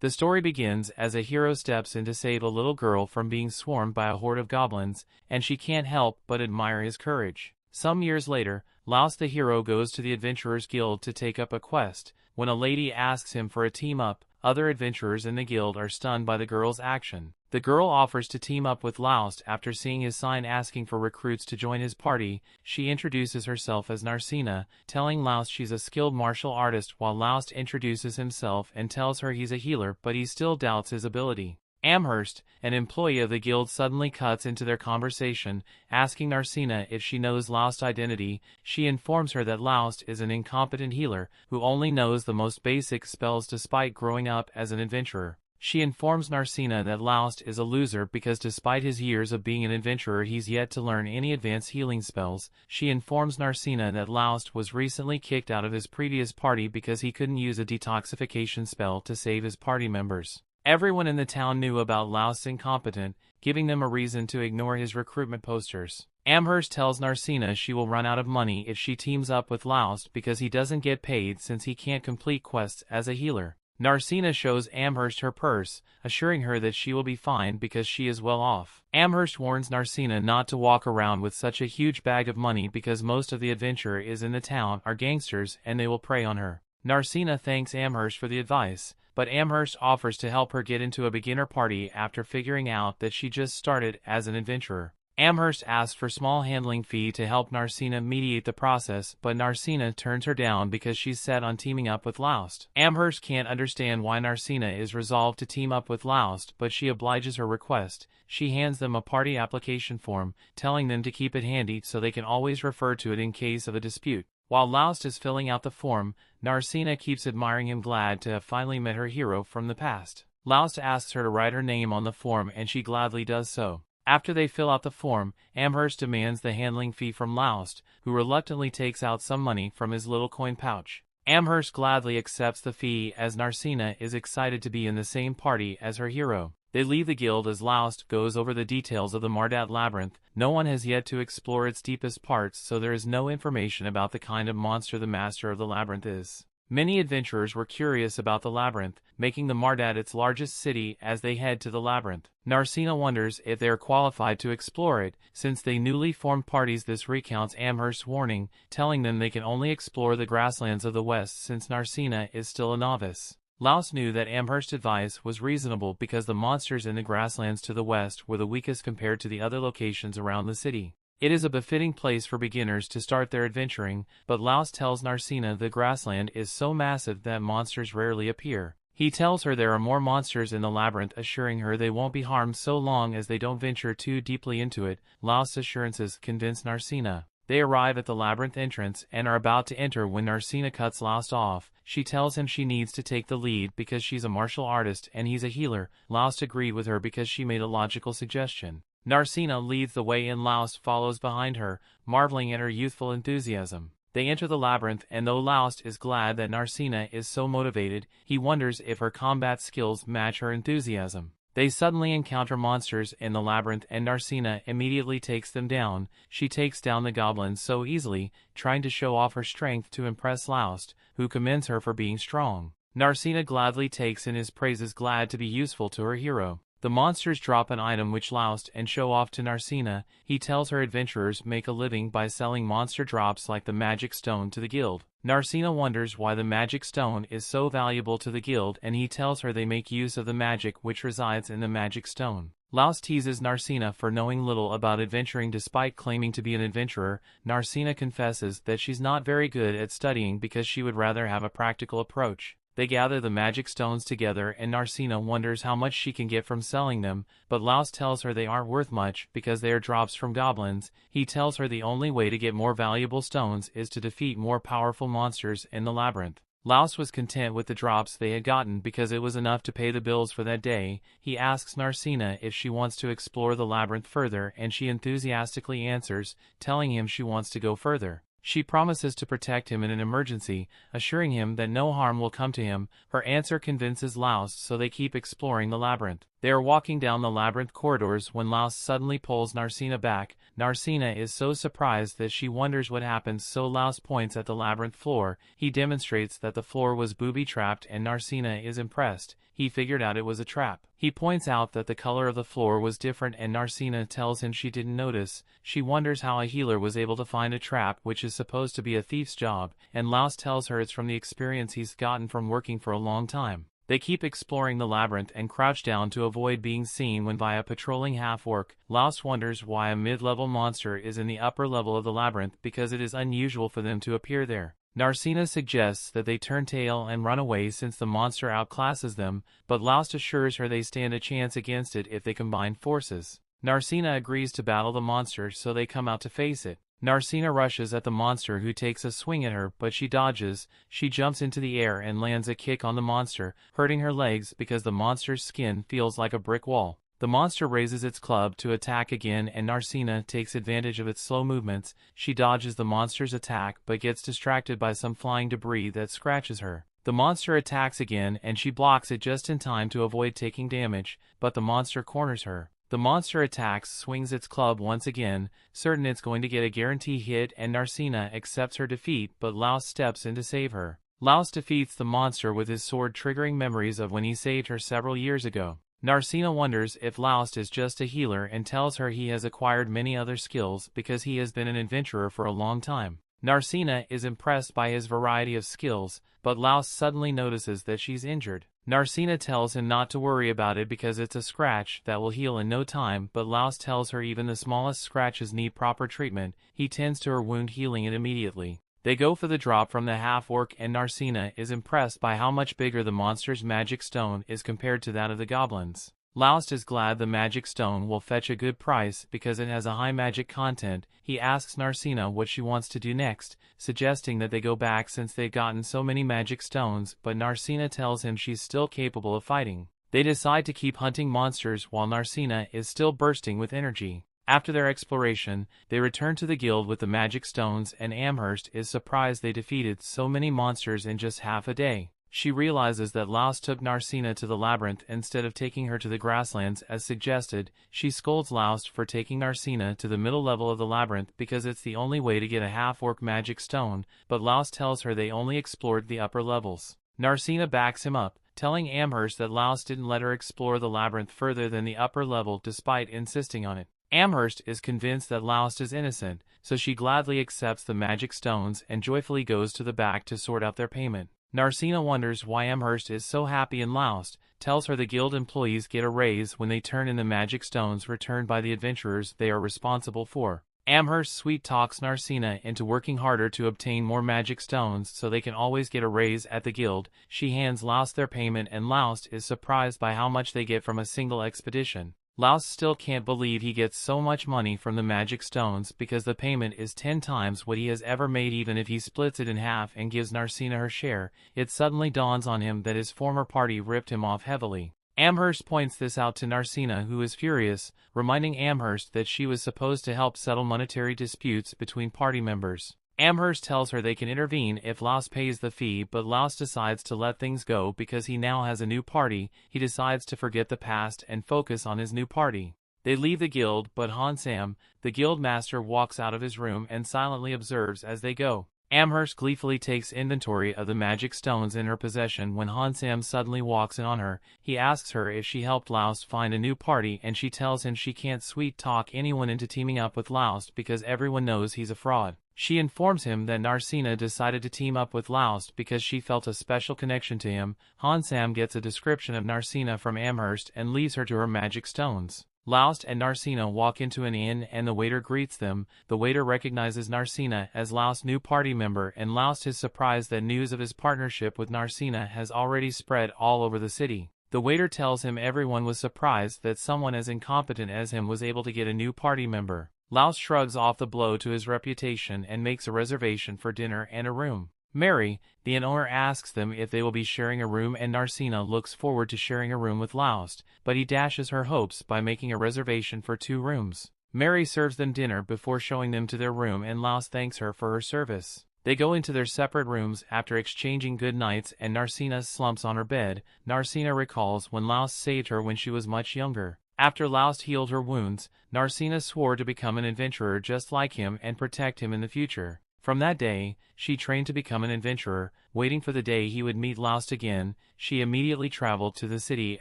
The story begins as a hero steps in to save a little girl from being swarmed by a horde of goblins, and she can't help but admire his courage. Some years later, Laos the hero goes to the Adventurers Guild to take up a quest. When a lady asks him for a team-up, other adventurers in the guild are stunned by the girl's action. The girl offers to team up with Laos after seeing his sign asking for recruits to join his party. She introduces herself as Narcina, telling Laos she's a skilled martial artist, while Laos introduces himself and tells her he's a healer, but he still doubts his ability. Amherst, an employee of the guild, suddenly cuts into their conversation, asking Narcina if she knows Laost's identity. She informs her that Laost is an incompetent healer who only knows the most basic spells despite growing up as an adventurer. She informs Narcina that Laost is a loser because despite his years of being an adventurer he's yet to learn any advanced healing spells. She informs Narcina that Laost was recently kicked out of his previous party because he couldn't use a detoxification spell to save his party members. Everyone in the town knew about Laost's incompetence, giving them a reason to ignore his recruitment posters. Amherst tells Narcina she will run out of money if she teams up with Laost because he doesn't get paid since he can't complete quests as a healer. Narcina shows Amherst her purse, assuring her that she will be fine because she is well off. Amherst warns Narcina not to walk around with such a huge bag of money because most of the adventurers in the town are gangsters and they will prey on her. Narcina thanks Amherst for the advice, but Amherst offers to help her get into a beginner party after figuring out that she just started as an adventurer. Amherst asks for small handling fee to help Narcina mediate the process, but Narcina turns her down because she's set on teaming up with Laost. Amherst can't understand why Narcina is resolved to team up with Laost, but she obliges her request. She hands them a party application form, telling them to keep it handy so they can always refer to it in case of a dispute. While Laost is filling out the form, Narcina keeps admiring him, glad to have finally met her hero from the past. Laost asks her to write her name on the form and she gladly does so. After they fill out the form, Amherst demands the handling fee from Laost, who reluctantly takes out some money from his little coin pouch. Amherst gladly accepts the fee as Narcina is excited to be in the same party as her hero. They leave the guild as Laost goes over the details of the Mardat Labyrinth. No one has yet to explore its deepest parts, so there is no information about the kind of monster the master of the labyrinth is. Many adventurers were curious about the labyrinth, making the Mardat its largest city as they head to the labyrinth. Narcina wonders if they are qualified to explore it, since they newly formed parties. This recounts Amherst's warning, telling them they can only explore the grasslands of the west since Narcina is still a novice. Laost knew that Amherst's advice was reasonable because the monsters in the grasslands to the west were the weakest compared to the other locations around the city. It is a befitting place for beginners to start their adventuring, but Laost tells Narcina the grassland is so massive that monsters rarely appear. He tells her there are more monsters in the labyrinth, assuring her they won't be harmed so long as they don't venture too deeply into it. Laost's assurances convince Narcina. They arrive at the labyrinth entrance and are about to enter when Narcina cuts Laost off. She tells him she needs to take the lead because she's a martial artist and he's a healer. Laost agreed with her because she made a logical suggestion. Narcina leads the way and Laost follows behind her, marveling at her youthful enthusiasm. They enter the labyrinth, and though Laost is glad that Narcina is so motivated, he wonders if her combat skills match her enthusiasm. They suddenly encounter monsters in the labyrinth and Narcina immediately takes them down. She takes down the goblins so easily, trying to show off her strength to impress Laost, who commends her for being strong. Narcina gladly takes in his praises, glad to be useful to her hero. The monsters drop an item which Laost and show off to Narcina. He tells her adventurers make a living by selling monster drops like the magic stone to the guild. Narcina wonders why the magic stone is so valuable to the guild, and he tells her they make use of the magic which resides in the magic stone. Laost teases Narcina for knowing little about adventuring despite claiming to be an adventurer. Narcina confesses that she's not very good at studying because she would rather have a practical approach. They gather the magic stones together and Narcina wonders how much she can get from selling them, but Laost tells her they aren't worth much because they are drops from goblins. He tells her the only way to get more valuable stones is to defeat more powerful monsters in the labyrinth. Laost was content with the drops they had gotten because it was enough to pay the bills for that day. He asks Narcina if she wants to explore the labyrinth further and she enthusiastically answers, telling him she wants to go further. She promises to protect him in an emergency, assuring him that no harm will come to him. Her answer convinces Laost, so they keep exploring the labyrinth. They are walking down the labyrinth corridors when Laust suddenly pulls Narcina back. Narcina is so surprised that she wonders what happens, so Laust points at the labyrinth floor. He demonstrates that the floor was booby-trapped and Narcina is impressed. He figured out it was a trap. He points out that the color of the floor was different and Narcina tells him she didn't notice. She wonders how a healer was able to find a trap, which is supposed to be a thief's job, and Laust tells her it's from the experience he's gotten from working for a long time. They keep exploring the labyrinth and crouch down to avoid being seen when by a patrolling half-orc. Laust wonders why a mid-level monster is in the upper level of the labyrinth because it is unusual for them to appear there. Narcina suggests that they turn tail and run away since the monster outclasses them, but Laust assures her they stand a chance against it if they combine forces. Narcina agrees to battle the monster, so they come out to face it. Narcina rushes at the monster, who takes a swing at her, but she dodges. She jumps into the air and lands a kick on the monster, hurting her legs because the monster's skin feels like a brick wall. The monster raises its club to attack again and Narcina takes advantage of its slow movements. She dodges the monster's attack but gets distracted by some flying debris that scratches her. The monster attacks again and she blocks it just in time to avoid taking damage, but the monster corners her. The monster attacks, swings its club once again, certain it's going to get a guarantee hit, and Narcina accepts her defeat, but Laust steps in to save her. Laust defeats the monster with his sword, triggering memories of when he saved her several years ago. Narcina wonders if Laust is just a healer and tells her he has acquired many other skills because he has been an adventurer for a long time. Narcina is impressed by his variety of skills, but Laust suddenly notices that she's injured. Narcina tells him not to worry about it because it's a scratch that will heal in no time, but Laust tells her even the smallest scratches need proper treatment. He tends to her wound, healing it immediately. They go for the drop from the half-orc and Narcina is impressed by how much bigger the monster's magic stone is compared to that of the goblins. Laust is glad the magic stone will fetch a good price because it has a high magic content. He asks Narcina what she wants to do next, suggesting that they go back since they've gotten so many magic stones, but Narcina tells him she's still capable of fighting. They decide to keep hunting monsters while Narcina is still bursting with energy. After their exploration, they return to the guild with the magic stones and Amherst is surprised they defeated so many monsters in just half a day. She realizes that Laust took Narcina to the labyrinth instead of taking her to the grasslands as suggested. She scolds Laust for taking Narcina to the middle level of the labyrinth because it's the only way to get a half-orc magic stone, but Laust tells her they only explored the upper levels. Narcina backs him up, telling Amherst that Laust didn't let her explore the labyrinth further than the upper level despite insisting on it. Amherst is convinced that Laust is innocent, so she gladly accepts the magic stones and joyfully goes to the back to sort out their payment. Narcina wonders why Amherst is so happy in Laust, tells her the guild employees get a raise when they turn in the magic stones returned by the adventurers they are responsible for. Amherst sweet-talks Narcina into working harder to obtain more magic stones so they can always get a raise at the guild. She hands Laust their payment and Laust is surprised by how much they get from a single expedition. Laust still can't believe he gets so much money from the magic stones because the payment is 10 times what he has ever made. Even if he splits it in half and gives Narcina her share, it suddenly dawns on him that his former party ripped him off heavily. Amherst points this out to Narcina, who is furious, reminding Amherst that she was supposed to help settle monetary disputes between party members. Amherst tells her they can intervene if Laust pays the fee, but Laust decides to let things go because he now has a new party. He decides to forget the past and focus on his new party. They leave the guild, but Hansam, the guild master, walks out of his room and silently observes as they go. Amherst gleefully takes inventory of the magic stones in her possession when Hansam suddenly walks in on her. He asks her if she helped Laust find a new party and she tells him she can't sweet-talk anyone into teaming up with Laust because everyone knows he's a fraud. She informs him that Narcina decided to team up with Laust because she felt a special connection to him. Hansam gets a description of Narcina from Amherst and leaves her to her magic stones. Laust and Narcina walk into an inn and the waiter greets them. The waiter recognizes Narcina as Laust's new party member and Laust is surprised that news of his partnership with Narcina has already spread all over the city. The waiter tells him everyone was surprised that someone as incompetent as him was able to get a new party member. Laust shrugs off the blow to his reputation and makes a reservation for dinner and a room. Mary, the inn owner, asks them if they will be sharing a room and Narcina looks forward to sharing a room with Laust, but he dashes her hopes by making a reservation for 2 rooms. Mary serves them dinner before showing them to their room and Laust thanks her for her service. They go into their separate rooms after exchanging good nights, and Narcina slumps on her bed. Narcina recalls when Laust saved her when she was much younger. After Laust healed her wounds, Narcina swore to become an adventurer just like him and protect him in the future. From that day, she trained to become an adventurer, waiting for the day he would meet Laust again. She immediately traveled to the city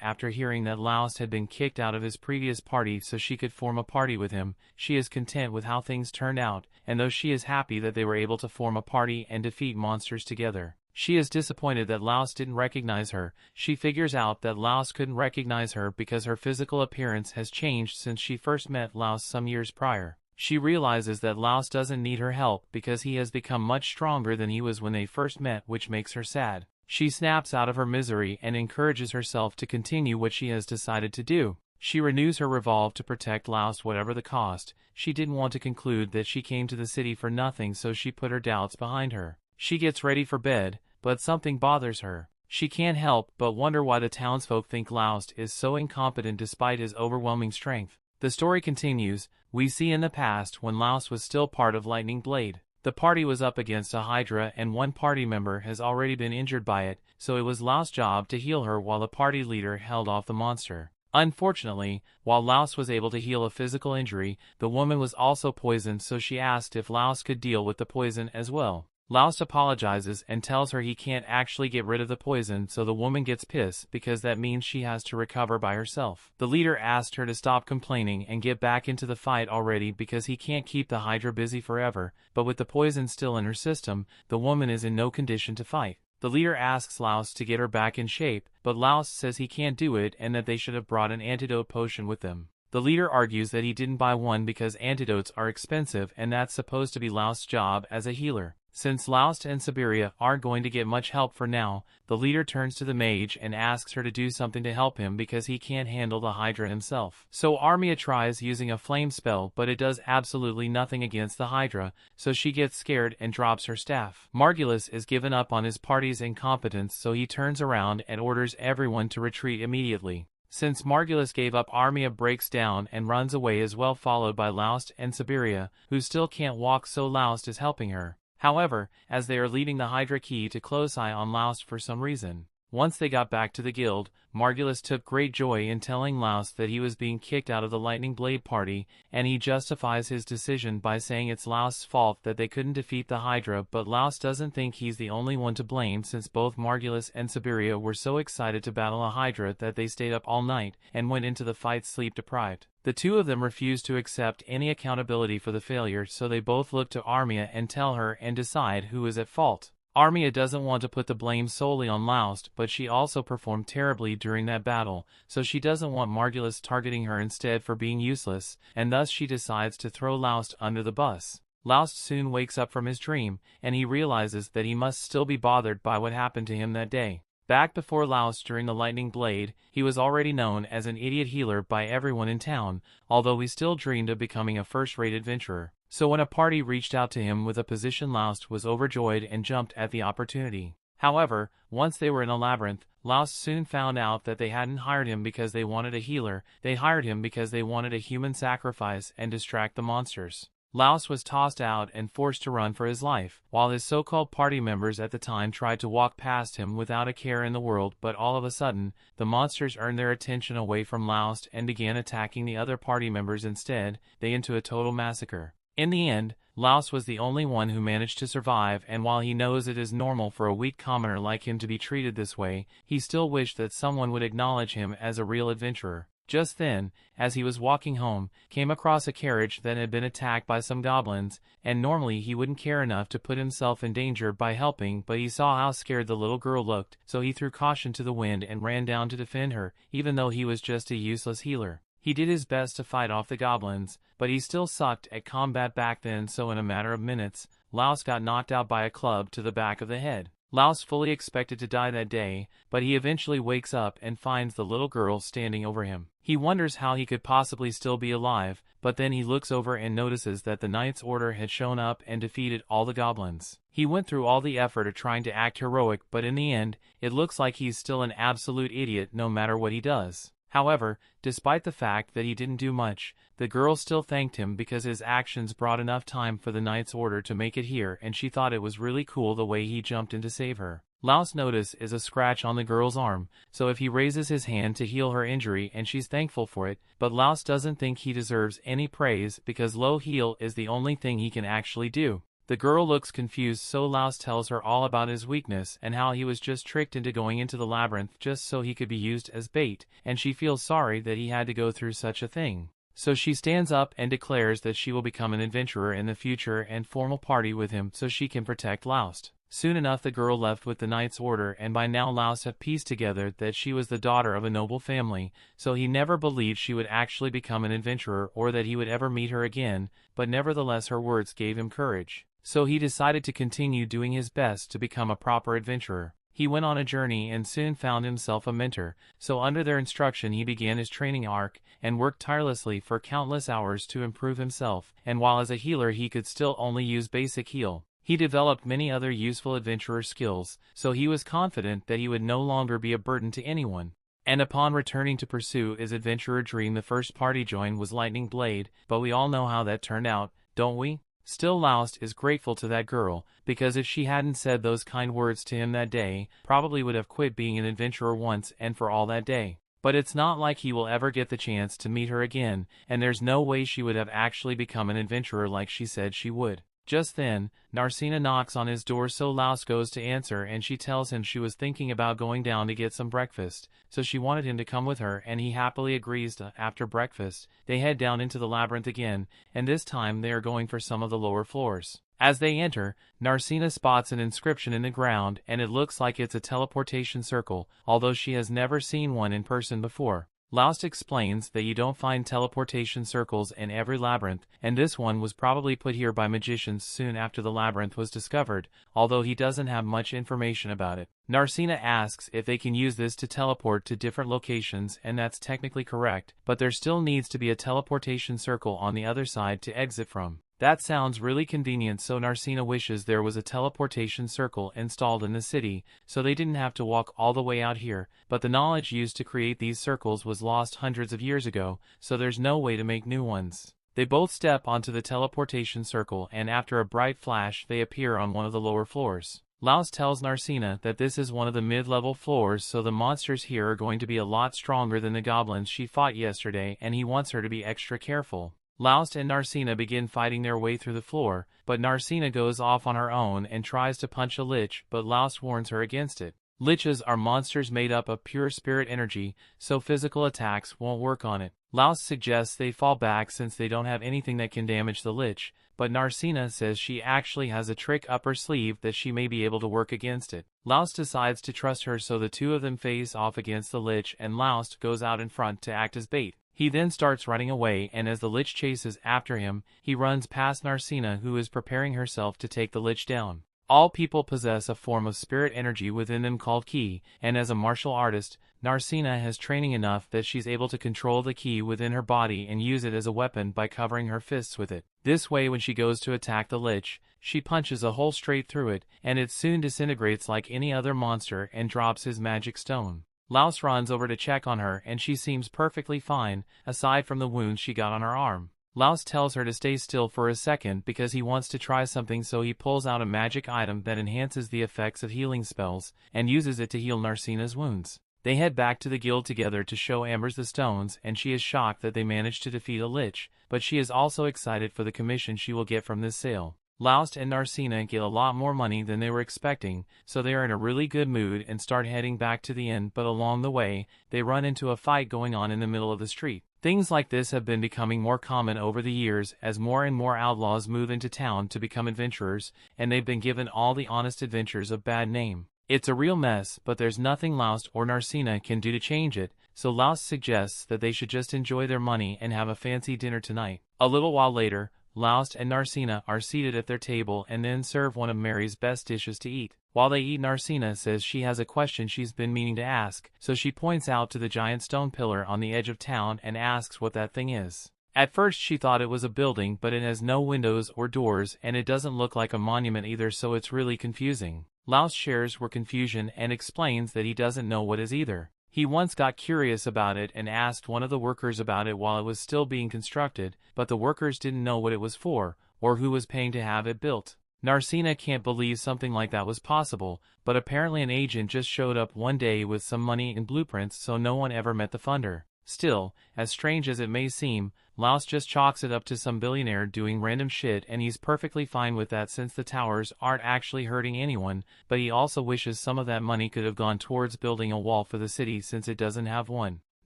after hearing that Laust had been kicked out of his previous party so she could form a party with him. She is content with how things turned out, and though she is happy that they were able to form a party and defeat monsters together, she is disappointed that Laust didn't recognize her. She figures out that Laust couldn't recognize her because her physical appearance has changed since she first met Laust some years prior. She realizes that Laust doesn't need her help because he has become much stronger than he was when they first met, which makes her sad. She snaps out of her misery and encourages herself to continue what she has decided to do. She renews her resolve to protect Laust whatever the cost. She didn't want to conclude that she came to the city for nothing, so she put her doubts behind her. She gets ready for bed, but something bothers her. She can't help but wonder why the townsfolk think Laust is so incompetent despite his overwhelming strength. The story continues. We see in the past when Laust was still part of Lightning Blade. The party was up against a Hydra and one party member has already been injured by it, so it was Laust's job to heal her while the party leader held off the monster. Unfortunately, while Laust was able to heal a physical injury, the woman was also poisoned, so she asked if Laust could deal with the poison as well. Laust apologizes and tells her he can't actually get rid of the poison, so the woman gets pissed because that means she has to recover by herself. The leader asked her to stop complaining and get back into the fight already because he can't keep the Hydra busy forever, but with the poison still in her system, the woman is in no condition to fight. The leader asks Laust to get her back in shape, but Laust says he can't do it and that they should have brought an antidote potion with them. The leader argues that he didn't buy one because antidotes are expensive and that's supposed to be Laust's job as a healer. Since Laust and Siberia aren't going to get much help for now, the leader turns to the mage and asks her to do something to help him because he can't handle the Hydra himself. So Armia tries using a flame spell, but it does absolutely nothing against the Hydra, so she gets scared and drops her staff. Margulis is given up on his party's incompetence, so he turns around and orders everyone to retreat immediately. Since Margulis gave up, Armia breaks down and runs away as well, followed by Laust and Siberia, who still can't walk, so Laust is helping her. However, as they are leaving, the Hydra key to close eye on Laust for some reason. Once they got back to the guild, Margulis took great joy in telling Laust that he was being kicked out of the Lightning Blade party, and he justifies his decision by saying it's Laust's fault that they couldn't defeat the Hydra, but Laust doesn't think he's the only one to blame since both Margulis and Siberia were so excited to battle a Hydra that they stayed up all night and went into the fight sleep deprived. The two of them refuse to accept any accountability for the failure, so they both look to Armia and tell her and decide who is at fault. Armia doesn't want to put the blame solely on Laust, but she also performed terribly during that battle, so she doesn't want Margulis targeting her instead for being useless, and thus she decides to throw Laust under the bus. Laust soon wakes up from his dream, and he realizes that he must still be bothered by what happened to him that day. Back before Laust during the Lightning Blade, he was already known as an idiot healer by everyone in town, although he still dreamed of becoming a first-rate adventurer. So when a party reached out to him with a position, Laust was overjoyed and jumped at the opportunity. However, once they were in a labyrinth, Laust soon found out that they hadn't hired him because they wanted a healer, they hired him because they wanted a human sacrifice and distract the monsters. Laust was tossed out and forced to run for his life, while his so-called party members at the time tried to walk past him without a care in the world, but all of a sudden, the monsters earned their attention away from Laust and began attacking the other party members instead, they into a total massacre. In the end, Laust was the only one who managed to survive, and while he knows it is normal for a weak commoner like him to be treated this way, he still wished that someone would acknowledge him as a real adventurer. Just then, as he was walking home, came across a carriage that had been attacked by some goblins, and normally he wouldn't care enough to put himself in danger by helping, but he saw how scared the little girl looked, so he threw caution to the wind and ran down to defend her, even though he was just a useless healer. He did his best to fight off the goblins, but he still sucked at combat back then, so in a matter of minutes, Laust got knocked out by a club to the back of the head. Laust fully expected to die that day, but he eventually wakes up and finds the little girl standing over him. He wonders how he could possibly still be alive, but then he looks over and notices that the Knight's Order had shown up and defeated all the goblins. He went through all the effort of trying to act heroic, but in the end, it looks like he's still an absolute idiot no matter what he does. However, despite the fact that he didn't do much, the girl still thanked him because his actions brought enough time for the knight's order to make it here, and she thought it was really cool the way he jumped in to save her. Laos notice is a scratch on the girl's arm, so if he raises his hand to heal her injury and she's thankful for it, but Laos doesn't think he deserves any praise because low heal is the only thing he can actually do. The girl looks confused, so Laos tells her all about his weakness and how he was just tricked into going into the labyrinth just so he could be used as bait, and she feels sorry that he had to go through such a thing. So she stands up and declares that she will become an adventurer in the future and form a party with him so she can protect Laos. Soon enough the girl left with the knight's order, and by now Laos have pieced together that she was the daughter of a noble family, so he never believed she would actually become an adventurer or that he would ever meet her again, but nevertheless her words gave him courage. So he decided to continue doing his best to become a proper adventurer. He went on a journey and soon found himself a mentor, so under their instruction he began his training arc, and worked tirelessly for countless hours to improve himself, and while as a healer he could still only use basic heal, he developed many other useful adventurer skills, so he was confident that he would no longer be a burden to anyone. And upon returning to pursue his adventurer dream, the first party join was Lightning Blade, but we all know how that turned out, don't we? Still Laos is grateful to that girl, because if she hadn't said those kind words to him that day, probably would have quit being an adventurer once and for all that day. But it's not like he will ever get the chance to meet her again, and there's no way she would have actually become an adventurer like she said she would. Just then, Narcina knocks on his door, so Laos goes to answer and she tells him she was thinking about going down to get some breakfast, so she wanted him to come with her, and he happily agrees. After breakfast, they head down into the labyrinth again, and this time they are going for some of the lower floors. As they enter, Narcina spots an inscription in the ground, and it looks like it's a teleportation circle, although she has never seen one in person before. Laos explains that you don't find teleportation circles in every labyrinth, and this one was probably put here by magicians soon after the labyrinth was discovered, although he doesn't have much information about it. Narcina asks if they can use this to teleport to different locations, and that's technically correct, but there still needs to be a teleportation circle on the other side to exit from. That sounds really convenient, so Narcina wishes there was a teleportation circle installed in the city, so they didn't have to walk all the way out here, but the knowledge used to create these circles was lost hundreds of years ago, so there's no way to make new ones. They both step onto the teleportation circle, and after a bright flash they appear on one of the lower floors. Laos tells Narcina that this is one of the mid-level floors, so the monsters here are going to be a lot stronger than the goblins she fought yesterday, and he wants her to be extra careful. Laos and Narcina begin fighting their way through the floor, but Narcina goes off on her own and tries to punch a lich, but Laos warns her against it. Liches are monsters made up of pure spirit energy, so physical attacks won't work on it. Laos suggests they fall back since they don't have anything that can damage the lich, but Narcina says she actually has a trick up her sleeve that she may be able to work against it. Laos decides to trust her, so the two of them face off against the lich, and Laos goes out in front to act as bait. He then starts running away, and as the lich chases after him, he runs past Narcina, who is preparing herself to take the lich down. All people possess a form of spirit energy within them called ki, and as a martial artist, Narcina has training enough that she's able to control the ki within her body and use it as a weapon by covering her fists with it. This way, when she goes to attack the lich, she punches a hole straight through it, and it soon disintegrates like any other monster and drops his magic stone. Laos runs over to check on her, and she seems perfectly fine, aside from the wounds she got on her arm. Laos tells her to stay still for a second because he wants to try something, so he pulls out a magic item that enhances the effects of healing spells, and uses it to heal Narcina's wounds. They head back to the guild together to show Amber the stones, and she is shocked that they managed to defeat a lich, but she is also excited for the commission she will get from this sale. Laos and Narcina get a lot more money than they were expecting, so they are in a really good mood and start heading back to the inn, but along the way, they run into a fight going on in the middle of the street. Things like this have been becoming more common over the years as more and more outlaws move into town to become adventurers, and they've been given all the honest adventures a bad name. It's a real mess, but there's nothing Laos or Narcina can do to change it, so Laos suggests that they should just enjoy their money and have a fancy dinner tonight. A little while later, Laos and Narcina are seated at their table and then serve one of Mary's best dishes to eat. While they eat, Narcina says she has a question she's been meaning to ask, so she points out to the giant stone pillar on the edge of town and asks what that thing is. At first she thought it was a building, but it has no windows or doors, and it doesn't look like a monument either, so it's really confusing. Laos shares her confusion and explains that he doesn't know what is either. He once got curious about it and asked one of the workers about it while it was still being constructed, but the workers didn't know what it was for, or who was paying to have it built. Narcina can't believe something like that was possible, but apparently an agent just showed up one day with some money and blueprints, so no one ever met the funder. Still, as strange as it may seem, Laos just chalks it up to some billionaire doing random shit, and he's perfectly fine with that since the towers aren't actually hurting anyone, but he also wishes some of that money could have gone towards building a wall for the city since it doesn't have one.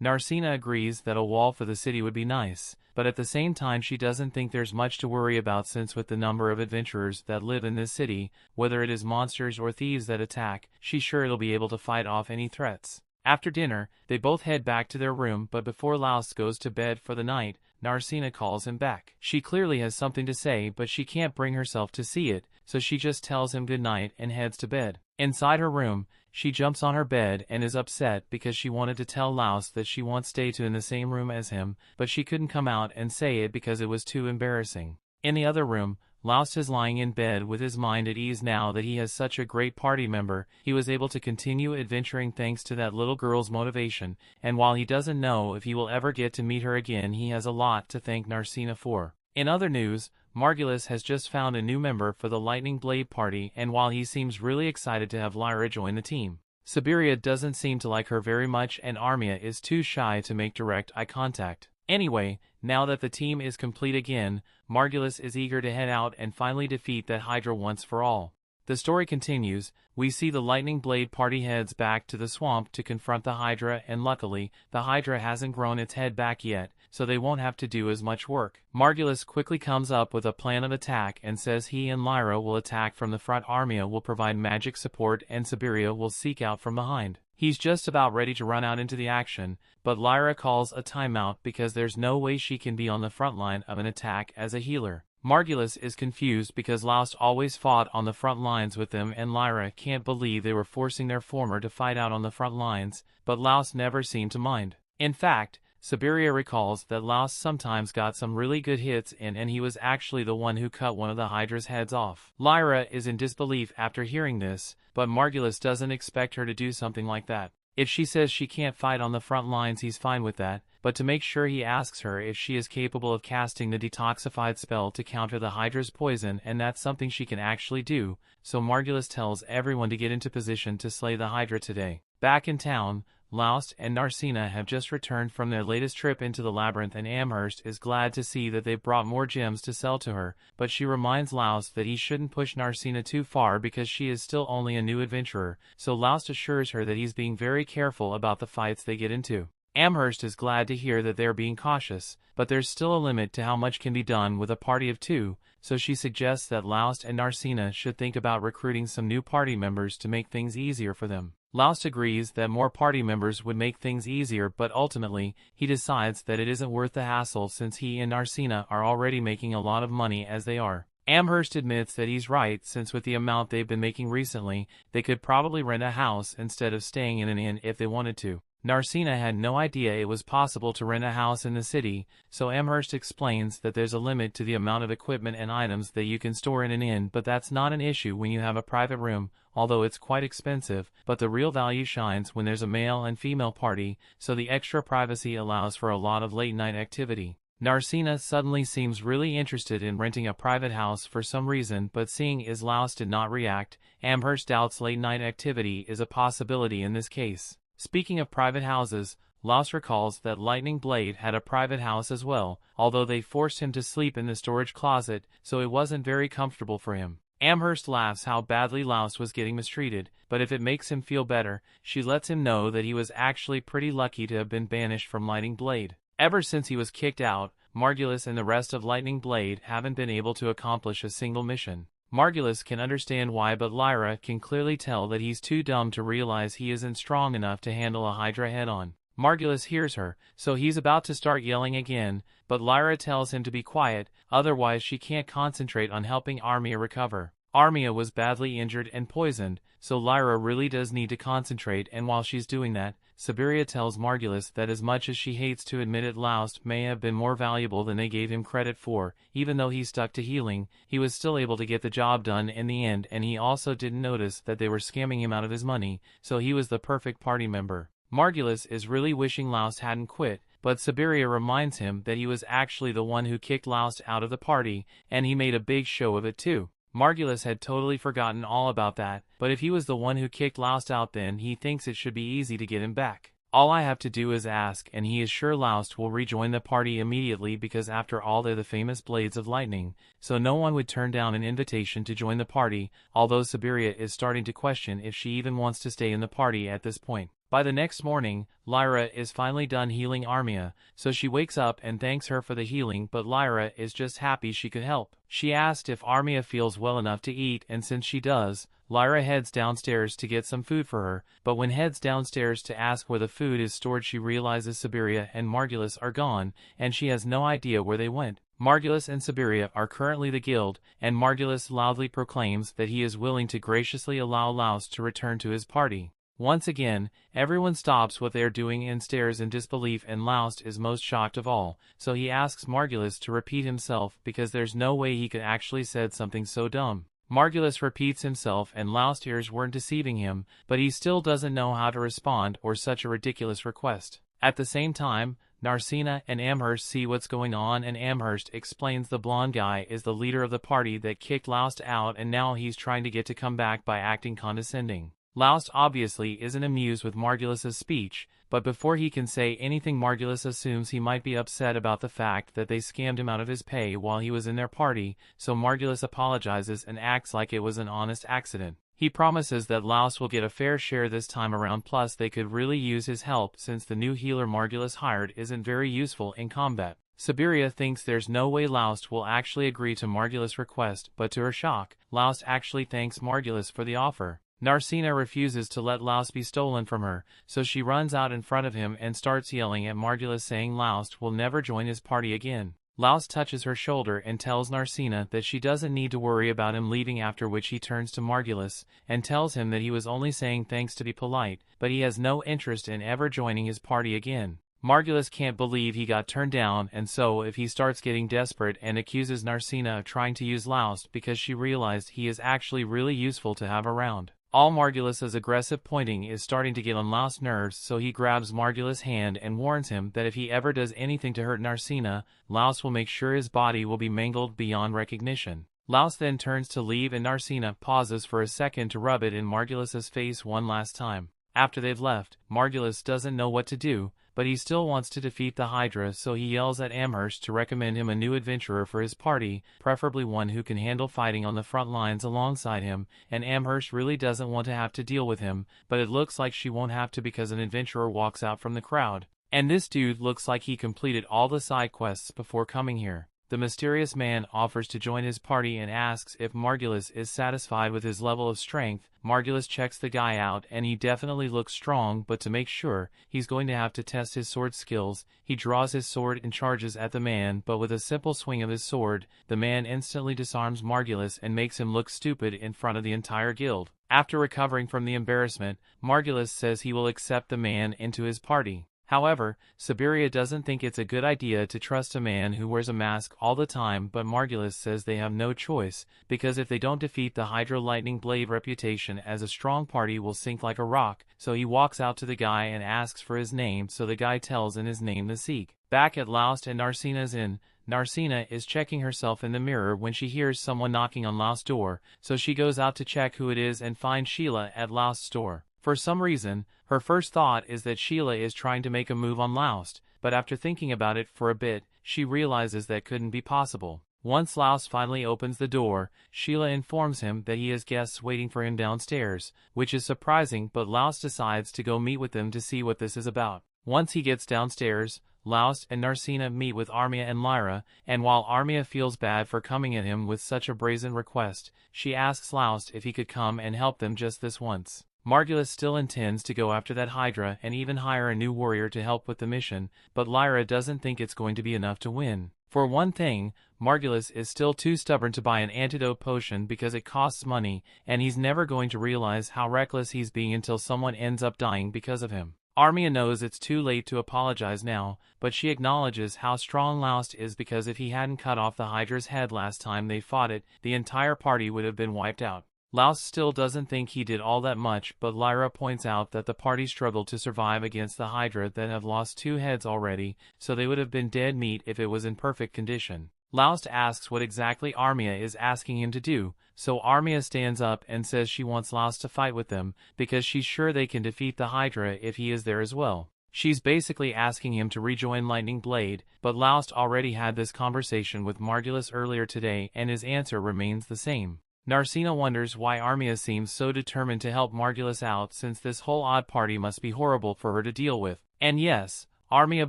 Narcina agrees that a wall for the city would be nice, but at the same time she doesn't think there's much to worry about since with the number of adventurers that live in this city, whether it is monsters or thieves that attack, she's sure it'll be able to fight off any threats. After dinner, they both head back to their room, but before Laos goes to bed for the night, Narcina calls him back. She clearly has something to say, but she can't bring herself to see it, so she just tells him goodnight and heads to bed. Inside her room, she jumps on her bed and is upset because she wanted to tell Laos that she wants stay in the same room as him, but she couldn't come out and say it because it was too embarrassing. In the other room, Laos is lying in bed with his mind at ease now that he has such a great party member. He was able to continue adventuring thanks to that little girl's motivation, and while he doesn't know if he will ever get to meet her again, he has a lot to thank Narcina for. In other news, Margulis has just found a new member for the Lightning Blade party, and while he seems really excited to have Lyra join the team, Siberia doesn't seem to like her very much, and Armia is too shy to make direct eye contact. Anyway, now that the team is complete again, Margulis is eager to head out and finally defeat that Hydra once for all. The story continues. We see the Lightning Blade party heads back to the swamp to confront the Hydra, and luckily, the Hydra hasn't grown its head back yet, so they won't have to do as much work. Margulis quickly comes up with a plan of attack and says he and Lyra will attack from the front, Armia will provide magic support, and Siberia will seek out from behind. He's just about ready to run out into the action, but Lyra calls a timeout because there's no way she can be on the front line of an attack as a healer. Margulis is confused because Laos always fought on the front lines with them, and Lyra can't believe they were forcing their former to fight out on the front lines, but Laos never seemed to mind. In fact, Siberia recalls that Laos sometimes got some really good hits in, and he was actually the one who cut one of the Hydra's heads off. Lyra is in disbelief after hearing this, but Margulis doesn't expect her to do something like that. If she says she can't fight on the front lines, he's fine with that, but to make sure he asks her if she is capable of casting the detoxified spell to counter the Hydra's poison, and that's something she can actually do, so Margulis tells everyone to get into position to slay the Hydra today. Back in town, Laos and Narcina have just returned from their latest trip into the labyrinth, and Amherst is glad to see that they've brought more gems to sell to her, but she reminds Laos that he shouldn't push Narcina too far because she is still only a new adventurer, so Laos assures her that he's being very careful about the fights they get into. Amherst is glad to hear that they're being cautious, but there's still a limit to how much can be done with a party of two, so she suggests that Laos and Narcina should think about recruiting some new party members to make things easier for them. Laos agrees that more party members would make things easier, but ultimately, he decides that it isn't worth the hassle since he and Narcina are already making a lot of money as they are. Amherst admits that he's right, since with the amount they've been making recently, they could probably rent a house instead of staying in an inn if they wanted to. Narcina had no idea it was possible to rent a house in the city, so Amherst explains that there's a limit to the amount of equipment and items that you can store in an inn, but that's not an issue when you have a private room, although it's quite expensive, but the real value shines when there's a male and female party, so the extra privacy allows for a lot of late-night activity. Narcina suddenly seems really interested in renting a private house for some reason, but seeing as Laos did not react, Amherst doubts late-night activity is a possibility in this case. Speaking of private houses, Laos recalls that Lightning Blade had a private house as well, although they forced him to sleep in the storage closet, so it wasn't very comfortable for him. Amherst laughs how badly Laos was getting mistreated, but if it makes him feel better, she lets him know that he was actually pretty lucky to have been banished from Lightning Blade. Ever since he was kicked out, Margulis and the rest of Lightning Blade haven't been able to accomplish a single mission. Margulis can understand why, but Lyra can clearly tell that he's too dumb to realize he isn't strong enough to handle a Hydra head-on. Margulis hears her, so he's about to start yelling again, but Lyra tells him to be quiet, otherwise she can't concentrate on helping Armia recover. Armia was badly injured and poisoned, so Lyra really does need to concentrate, and while she's doing that, Siberia tells Margulis that as much as she hates to admit it, Laos may have been more valuable than they gave him credit for. Even though he stuck to healing, he was still able to get the job done in the end, and he also didn't notice that they were scamming him out of his money, so he was the perfect party member. Margulis is really wishing Laust hadn't quit, but Siberia reminds him that he was actually the one who kicked Laust out of the party, and he made a big show of it too. Margulis had totally forgotten all about that, but if he was the one who kicked Laust out, then he thinks it should be easy to get him back. All I have to do is ask, and he is sure Laust will rejoin the party immediately, because after all they're the famous Blades of Lightning, so no one would turn down an invitation to join the party, although Siberia is starting to question if she even wants to stay in the party at this point. By the next morning, Lyra is finally done healing Armia, so she wakes up and thanks her for the healing, but Lyra is just happy she could help. She asked if Armia feels well enough to eat, and since she does, Lyra heads downstairs to get some food for her, but when heads downstairs to ask where the food is stored, she realizes Siberia and Margulis are gone, and she has no idea where they went. Margulis and Siberia are currently the guild, and Margulis loudly proclaims that he is willing to graciously allow Laust to return to his party. Once again, everyone stops what they are doing and stares in disbelief, and Laust is most shocked of all, so he asks Margulis to repeat himself because there's no way he could actually said something so dumb. Margulis repeats himself and Laust's ears weren't deceiving him, but he still doesn't know how to respond or such a ridiculous request. At the same time, Narcina and Amherst see what's going on, and Amherst explains the blonde guy is the leader of the party that kicked Laust out, and now he's trying to get to come back by acting condescending. Laust obviously isn't amused with Margulis's speech, but before he can say anything, Margulis assumes he might be upset about the fact that they scammed him out of his pay while he was in their party, so Margulis apologizes and acts like it was an honest accident. He promises that Laust will get a fair share this time around, plus they could really use his help since the new healer Margulis hired isn't very useful in combat. Siberia thinks there's no way Laust will actually agree to Margulis' request, but to her shock, Laust actually thanks Margulis for the offer. Narcina refuses to let Laust be stolen from her, so she runs out in front of him and starts yelling at Margulis, saying Laust will never join his party again. Laust touches her shoulder and tells Narcina that she doesn't need to worry about him leaving, after which he turns to Margulis and tells him that he was only saying thanks to be polite, but he has no interest in ever joining his party again. Margulis can't believe he got turned down, and so if he starts getting desperate and accuses Narcina of trying to use Laust because she realized he is actually really useful to have around. All Margulis's aggressive pointing is starting to get on Laust's nerves, so he grabs Margulis' hand and warns him that if he ever does anything to hurt Narcina, Laust will make sure his body will be mangled beyond recognition. Laust then turns to leave, and Narcina pauses for a second to rub it in Margulis's face one last time. After they've left, Margulis doesn't know what to do, but he still wants to defeat the Hydra, so he yells at Amherst to recommend him a new adventurer for his party, preferably one who can handle fighting on the front lines alongside him, and Amherst really doesn't want to have to deal with him, but it looks like she won't have to because an adventurer walks out from the crowd. And this dude looks like he completed all the side quests before coming here. The mysterious man offers to join his party and asks if Margulis is satisfied with his level of strength. Margulis checks the guy out and he definitely looks strong, but to make sure, he's going to have to test his sword skills. He draws his sword and charges at the man, but with a simple swing of his sword, the man instantly disarms Margulis and makes him look stupid in front of the entire guild. After recovering from the embarrassment, Margulis says he will accept the man into his party. However, Siberia doesn't think it's a good idea to trust a man who wears a mask all the time, but Margulis says they have no choice, because if they don't defeat the Hydra, Lightning Blade reputation as a strong party will sink like a rock, so he walks out to the guy and asks for his name, so the guy tells in his name the Seek. Back at Laust and Narcina's inn, Narcina is checking herself in the mirror when she hears someone knocking on Laust's door, so she goes out to check who it is and finds Sheila at Laust's door. For some reason, her first thought is that Sheila is trying to make a move on Laust, but after thinking about it for a bit, she realizes that couldn't be possible. Once Laust finally opens the door, Sheila informs him that he has guests waiting for him downstairs, which is surprising, but Laust decides to go meet with them to see what this is about. Once he gets downstairs, Laust and Narcina meet with Armia and Lyra, and while Armia feels bad for coming at him with such a brazen request, she asks Laust if he could come and help them just this once. Margulis still intends to go after that Hydra and even hire a new warrior to help with the mission, but Lyra doesn't think it's going to be enough to win. For one thing, Margulis is still too stubborn to buy an antidote potion because it costs money, and he's never going to realize how reckless he's being until someone ends up dying because of him. Armia knows it's too late to apologize now, but she acknowledges how strong Laust is because if he hadn't cut off the Hydra's head last time they fought it, the entire party would have been wiped out. Laos still doesn't think he did all that much, but Lyra points out that the party struggled to survive against the Hydra that have lost 2 heads already, so they would have been dead meat if it was in perfect condition. Laos asks what exactly Armia is asking him to do, so Armia stands up and says she wants Laos to fight with them, because she's sure they can defeat the Hydra if he is there as well. She's basically asking him to rejoin Lightning Blade, but Laos already had this conversation with Margulis earlier today and his answer remains the same. Narcina wonders why Armia seems so determined to help Margulis out since this whole odd party must be horrible for her to deal with. And yes, Armia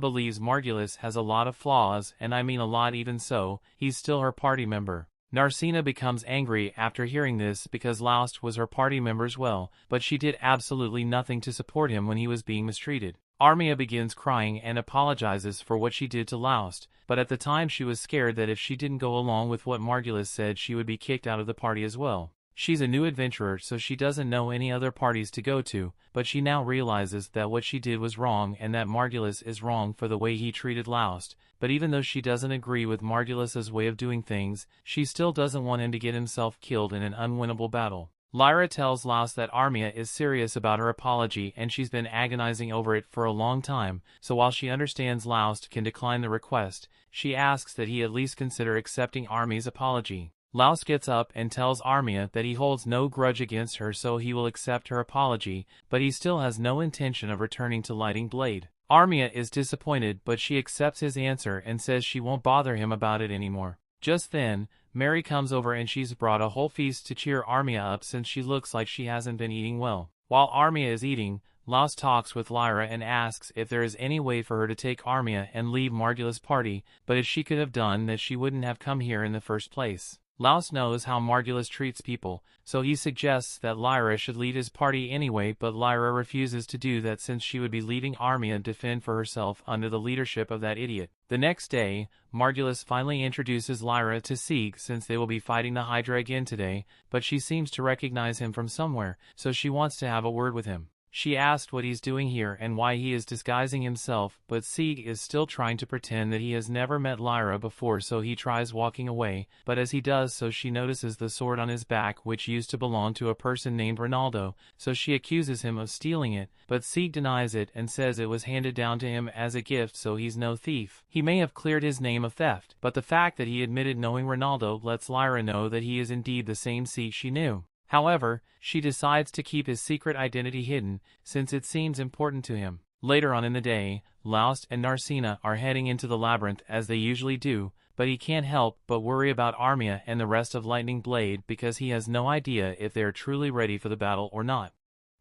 believes Margulis has a lot of flaws, and I mean a lot. Even so, he's still her party member. Narcina becomes angry after hearing this because Laos was her party member as well, but she did absolutely nothing to support him when he was being mistreated. Armia begins crying and apologizes for what she did to Laos, but at the time she was scared that if she didn't go along with what Margulis said she would be kicked out of the party as well. She's a new adventurer, so she doesn't know any other parties to go to, but she now realizes that what she did was wrong and that Margulis is wrong for the way he treated Laos. But even though she doesn't agree with Margulis's way of doing things, she still doesn't want him to get himself killed in an unwinnable battle. Lyra tells Laos that Armia is serious about her apology and she's been agonizing over it for a long time, so while she understands Laos can decline the request, she asks that he at least consider accepting Armia's apology. Laos gets up and tells Armia that he holds no grudge against her, so he will accept her apology, but he still has no intention of returning to Lightning Blade. Armia is disappointed, but she accepts his answer and says she won't bother him about it anymore. Just then, Mary comes over and she's brought a whole feast to cheer Armia up since she looks like she hasn't been eating well. While Armia is eating, Laos talks with Lyra and asks if there is any way for her to take Armia and leave Margulis' party, but if she could have done that she wouldn't have come here in the first place. Laos knows how Margulis treats people, so he suggests that Lyra should lead his party anyway, but Lyra refuses to do that since she would be leaving Armia to defend for herself under the leadership of that idiot. The next day, Margulis finally introduces Lyra to Sieg since they will be fighting the Hydra again today, but she seems to recognize him from somewhere, so she wants to have a word with him. She asked what he's doing here and why he is disguising himself, but Sieg is still trying to pretend that he has never met Lyra before, so he tries walking away, but as he does so she notices the sword on his back which used to belong to a person named Ronaldo, so she accuses him of stealing it, but Sieg denies it and says it was handed down to him as a gift, so he's no thief. He may have cleared his name of theft, but the fact that he admitted knowing Ronaldo lets Lyra know that he is indeed the same Sieg she knew. However, she decides to keep his secret identity hidden, since it seems important to him. Later on in the day, Laos and Narcina are heading into the labyrinth as they usually do, but he can't help but worry about Armia and the rest of Lightning Blade because he has no idea if they are truly ready for the battle or not.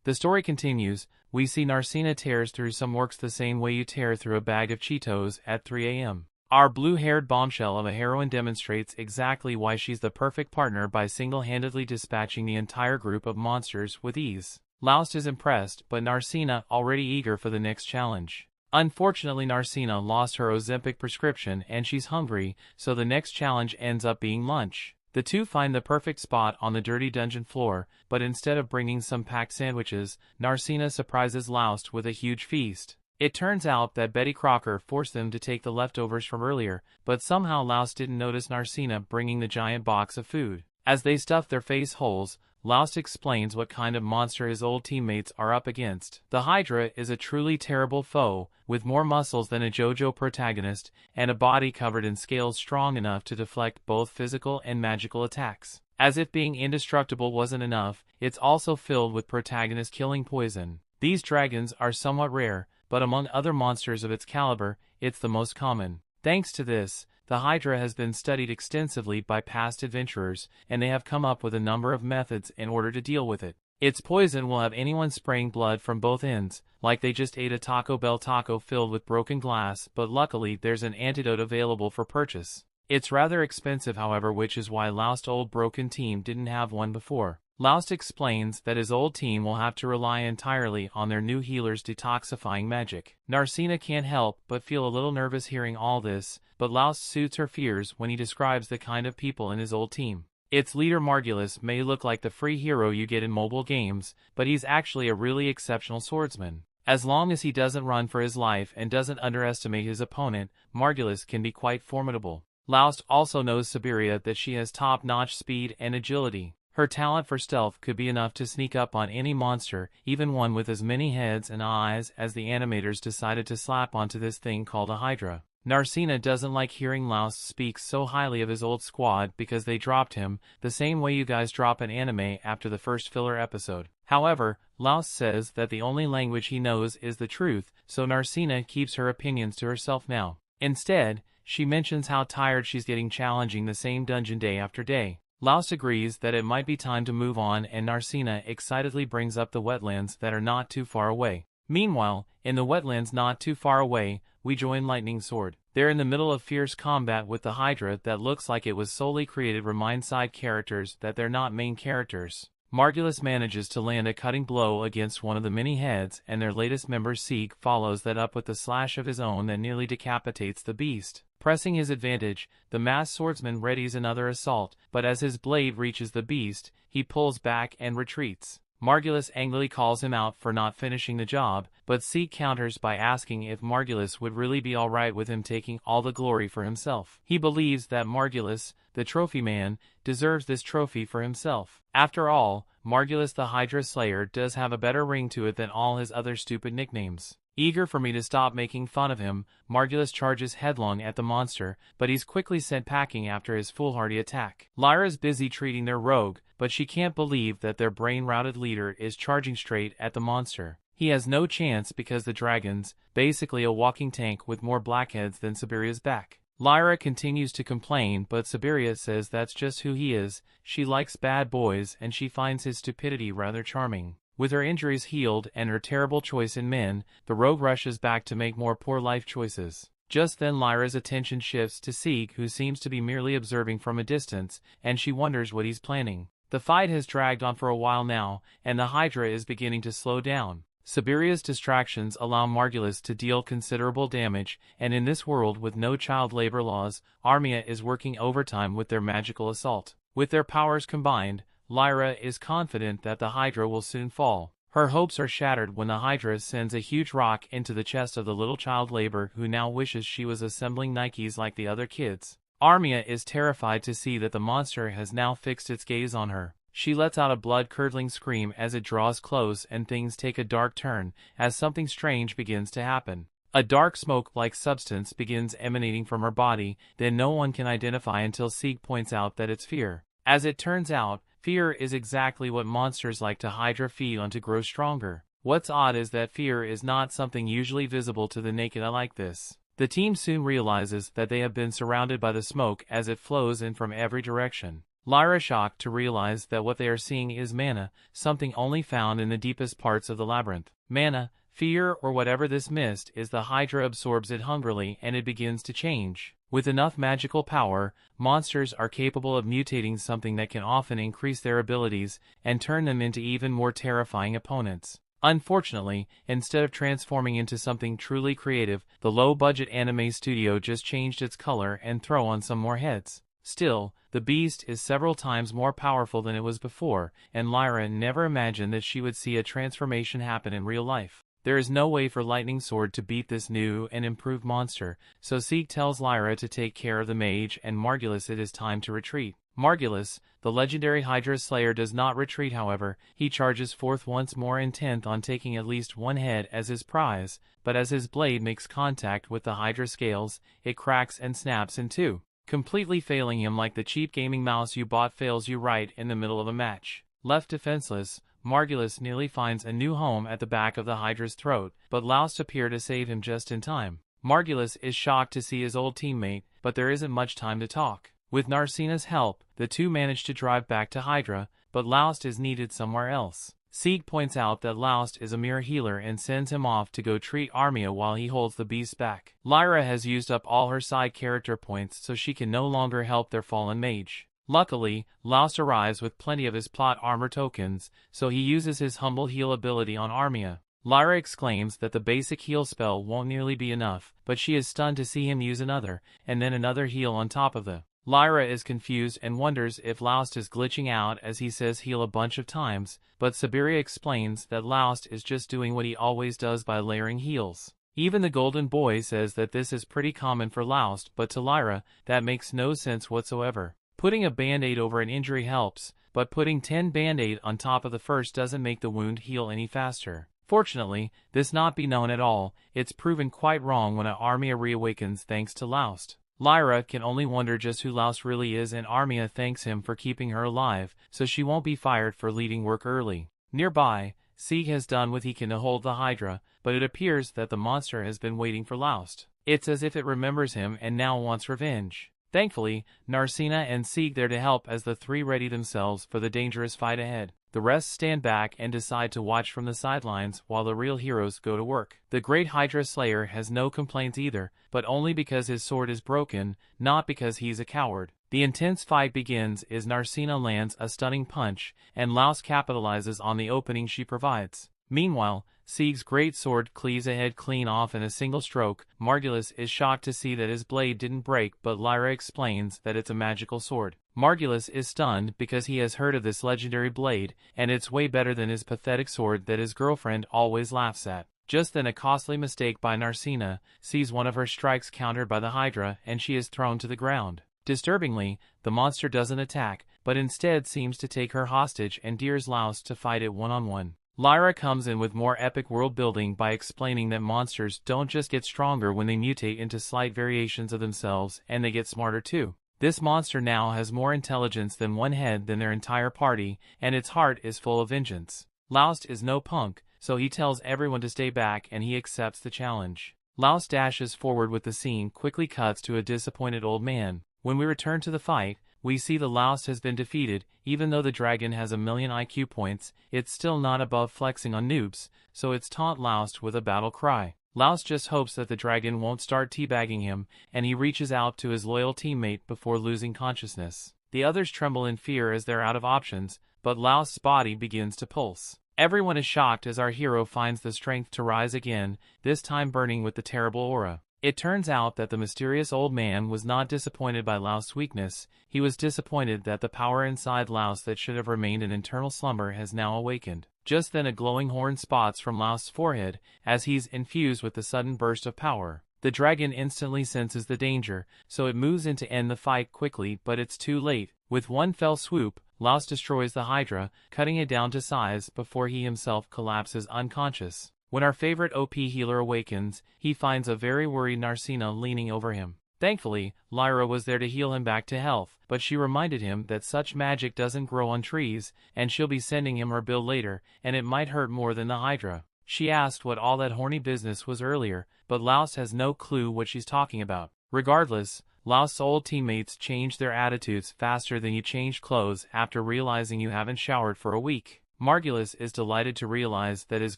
The story continues. We see Narcina tears through some works the same way you tear through a bag of Cheetos at 3 a.m. Our blue-haired bombshell of a heroine demonstrates exactly why she's the perfect partner by single-handedly dispatching the entire group of monsters with ease. Laos is impressed, but Narcina already eager for the next challenge. Unfortunately, Narcina lost her Ozempic prescription and she's hungry, so the next challenge ends up being lunch. The two find the perfect spot on the dirty dungeon floor, but instead of bringing some packed sandwiches, Narcina surprises Laos with a huge feast. It turns out that Betty Crocker forced them to take the leftovers from earlier, but somehow Laos didn't notice Narcina bringing the giant box of food. As they stuff their face holes, Laos explains what kind of monster his old teammates are up against. The Hydra is a truly terrible foe, with more muscles than a JoJo protagonist, and a body covered in scales strong enough to deflect both physical and magical attacks. As if being indestructible wasn't enough, it's also filled with protagonist-killing poison. These dragons are somewhat rare, but among other monsters of its caliber, it's the most common. Thanks to this, the Hydra has been studied extensively by past adventurers, and they have come up with a number of methods in order to deal with it. Its poison will have anyone spraying blood from both ends, like they just ate a Taco Bell taco filled with broken glass, but luckily there's an antidote available for purchase. It's rather expensive, however, which is why Laost's old broken team didn't have one before. Laos explains that his old team will have to rely entirely on their new healer's detoxifying magic. Narcina can't help but feel a little nervous hearing all this, but Laos soothes her fears when he describes the kind of people in his old team. Its leader Margulis may look like the free hero you get in mobile games, but he's actually a really exceptional swordsman. As long as he doesn't run for his life and doesn't underestimate his opponent, Margulis can be quite formidable. Laos also knows Siberia that she has top-notch speed and agility. Her talent for stealth could be enough to sneak up on any monster, even one with as many heads and eyes as the animators decided to slap onto this thing called a Hydra. Narcina doesn't like hearing Laust speak so highly of his old squad because they dropped him, the same way you guys drop an anime after the first filler episode. However, Laust says that the only language he knows is the truth, so Narcina keeps her opinions to herself now. Instead, she mentions how tired she's getting challenging the same dungeon day after day. Laust agrees that it might be time to move on, and Narcina excitedly brings up the wetlands that are not too far away. Meanwhile, in the wetlands not too far away, we join Lightning Sword. They're in the middle of fierce combat with the Hydra that looks like it was solely created to remind side characters that they're not main characters. Margulis manages to land a cutting blow against one of the many heads, and their latest member Seek follows that up with a slash of his own that nearly decapitates the beast. Pressing his advantage, the masked swordsman readies another assault, but as his blade reaches the beast, he pulls back and retreats. Margulis angrily calls him out for not finishing the job, but Seek counters by asking if Margulis would really be alright with him taking all the glory for himself. He believes that Margulis, the trophy man, deserves this trophy for himself. After all, Margulis the Hydra Slayer does have a better ring to it than all his other stupid nicknames. Eager for me to stop making fun of him, Margulis charges headlong at the monster, but he's quickly sent packing after his foolhardy attack. Lyra's busy treating their rogue, but she can't believe that their brain-routed leader is charging straight at the monster. He has no chance because the dragon's basically a walking tank with more blackheads than Siberia's back. Lyra continues to complain, but Siberia says that's just who he is. She likes bad boys and she finds his stupidity rather charming. With her injuries healed and her terrible choice in men, the rogue rushes back to make more poor life choices. Just then Lyra's attention shifts to Seek, who seems to be merely observing from a distance, and she wonders what he's planning. The fight has dragged on for a while now, and the Hydra is beginning to slow down. Siberia's distractions allow Margulis to deal considerable damage, and in this world with no child labor laws, Armia is working overtime with their magical assault. With their powers combined, Lyra is confident that the Hydra will soon fall. Her hopes are shattered when the Hydra sends a huge rock into the chest of the little child labor who now wishes she was assembling Nikes like the other kids. Armia is terrified to see that the monster has now fixed its gaze on her. She lets out a blood-curdling scream as it draws close, and things take a dark turn as something strange begins to happen. A dark smoke-like substance begins emanating from her body that no one can identify until Seek points out that it's fear. As it turns out, fear is exactly what monsters like to Hydra feed on to grow stronger. What's odd is that fear is not something usually visible to the naked eye like this. The team soon realizes that they have been surrounded by the smoke as it flows in from every direction. Lyra shocked to realize that what they are seeing is mana, something only found in the deepest parts of the labyrinth. Mana, fear, or whatever this mist is, the Hydra absorbs it hungrily and it begins to change. With enough magical power, monsters are capable of mutating something that can often increase their abilities and turn them into even more terrifying opponents. Unfortunately, instead of transforming into something truly creative, the low-budget anime studio just changed its color and throw on some more heads. Still, the beast is several times more powerful than it was before, and Lyra never imagined that she would see a transformation happen in real life. There is no way for Lightning Sword to beat this new and improved monster, so Seek tells Lyra to take care of the mage and Margulis it is time to retreat. Margulis, the legendary Hydra Slayer, does not retreat however, he charges forth once more intent on taking at least one head as his prize, but as his blade makes contact with the Hydra scales, it cracks and snaps in two, completely failing him like the cheap gaming mouse you bought fails you right in the middle of a match. Left defenseless, Margulis nearly finds a new home at the back of the Hydra's throat, but Laust appears to save him just in time. Margulis is shocked to see his old teammate, but there isn't much time to talk. With Narcina's help, the two manage to drive back to Hydra, but Laust is needed somewhere else. Seek points out that Laust is a mere healer and sends him off to go treat Armia while he holds the beast back. Lyra has used up all her side character points so she can no longer help their fallen mage. Luckily, Laust arrives with plenty of his plot armor tokens, so he uses his humble heal ability on Armia. Lyra exclaims that the basic heal spell won't nearly be enough, but she is stunned to see him use another, and then another heal on top of the. Lyra is confused and wonders if Laust is glitching out as he says heal a bunch of times, but Siberia explains that Laust is just doing what he always does by layering heals. Even the Golden Boy says that this is pretty common for Laust, but to Lyra, that makes no sense whatsoever. Putting a band-aid over an injury helps, but putting 10 band-aid on top of the first doesn't make the wound heal any faster. Fortunately, this not be known at all, it's proven quite wrong when Armia reawakens thanks to Laust. Lyra can only wonder just who Laust really is, and Armia thanks him for keeping her alive, so she won't be fired for leaving work early. Nearby, Sieg has done what he can to hold the Hydra, but it appears that the monster has been waiting for Laust. It's as if it remembers him and now wants revenge. Thankfully, Narcina and Sieg there to help as the three ready themselves for the dangerous fight ahead. The rest stand back and decide to watch from the sidelines while the real heroes go to work. The great Hydra Slayer has no complaints either, but only because his sword is broken, not because he's a coward. The intense fight begins as Narcina lands a stunning punch, and Laust capitalizes on the opening she provides. Meanwhile, Sieg's great sword cleaves a head clean off in a single stroke. Margulis is shocked to see that his blade didn't break, but Lyra explains that it's a magical sword. Margulis is stunned because he has heard of this legendary blade, and it's way better than his pathetic sword that his girlfriend always laughs at. Just then a costly mistake by Narcina sees one of her strikes countered by the Hydra, and she is thrown to the ground. Disturbingly, the monster doesn't attack, but instead seems to take her hostage and dares Laust to fight it one-on-one. Lyra comes in with more epic world building by explaining that monsters don't just get stronger when they mutate into slight variations of themselves, and they get smarter too. This monster now has more intelligence than one head than their entire party, and its heart is full of vengeance. Laust is no punk, so he tells everyone to stay back and he accepts the challenge. Laust dashes forward with the scene quickly cuts to a disappointed old man. When we return to the fight, we see the Laust has been defeated. Even though the dragon has 1,000,000 IQ points, it's still not above flexing on noobs, so it's taunt Laust with a battle cry. Laust just hopes that the dragon won't start teabagging him, and he reaches out to his loyal teammate before losing consciousness. The others tremble in fear as they're out of options, but Laust's body begins to pulse. Everyone is shocked as our hero finds the strength to rise again, this time burning with the terrible aura. It turns out that the mysterious old man was not disappointed by Laust's weakness, he was disappointed that the power inside Laust that should have remained in eternal slumber has now awakened. Just then a glowing horn spots from Laust's forehead, as he's infused with the sudden burst of power. The dragon instantly senses the danger, so it moves in to end the fight quickly, but it's too late. With one fell swoop, Laust destroys the Hydra, cutting it down to size before he himself collapses unconscious. When our favorite OP healer awakens, he finds a very worried Narcina leaning over him. Thankfully, Lyra was there to heal him back to health, but she reminded him that such magic doesn't grow on trees, and she'll be sending him her bill later, and it might hurt more than the Hydra. She asked what all that horny business was earlier, but Laust has no clue what she's talking about. Regardless, Laust's old teammates change their attitudes faster than you change clothes after realizing you haven't showered for a week. Margulis is delighted to realize that his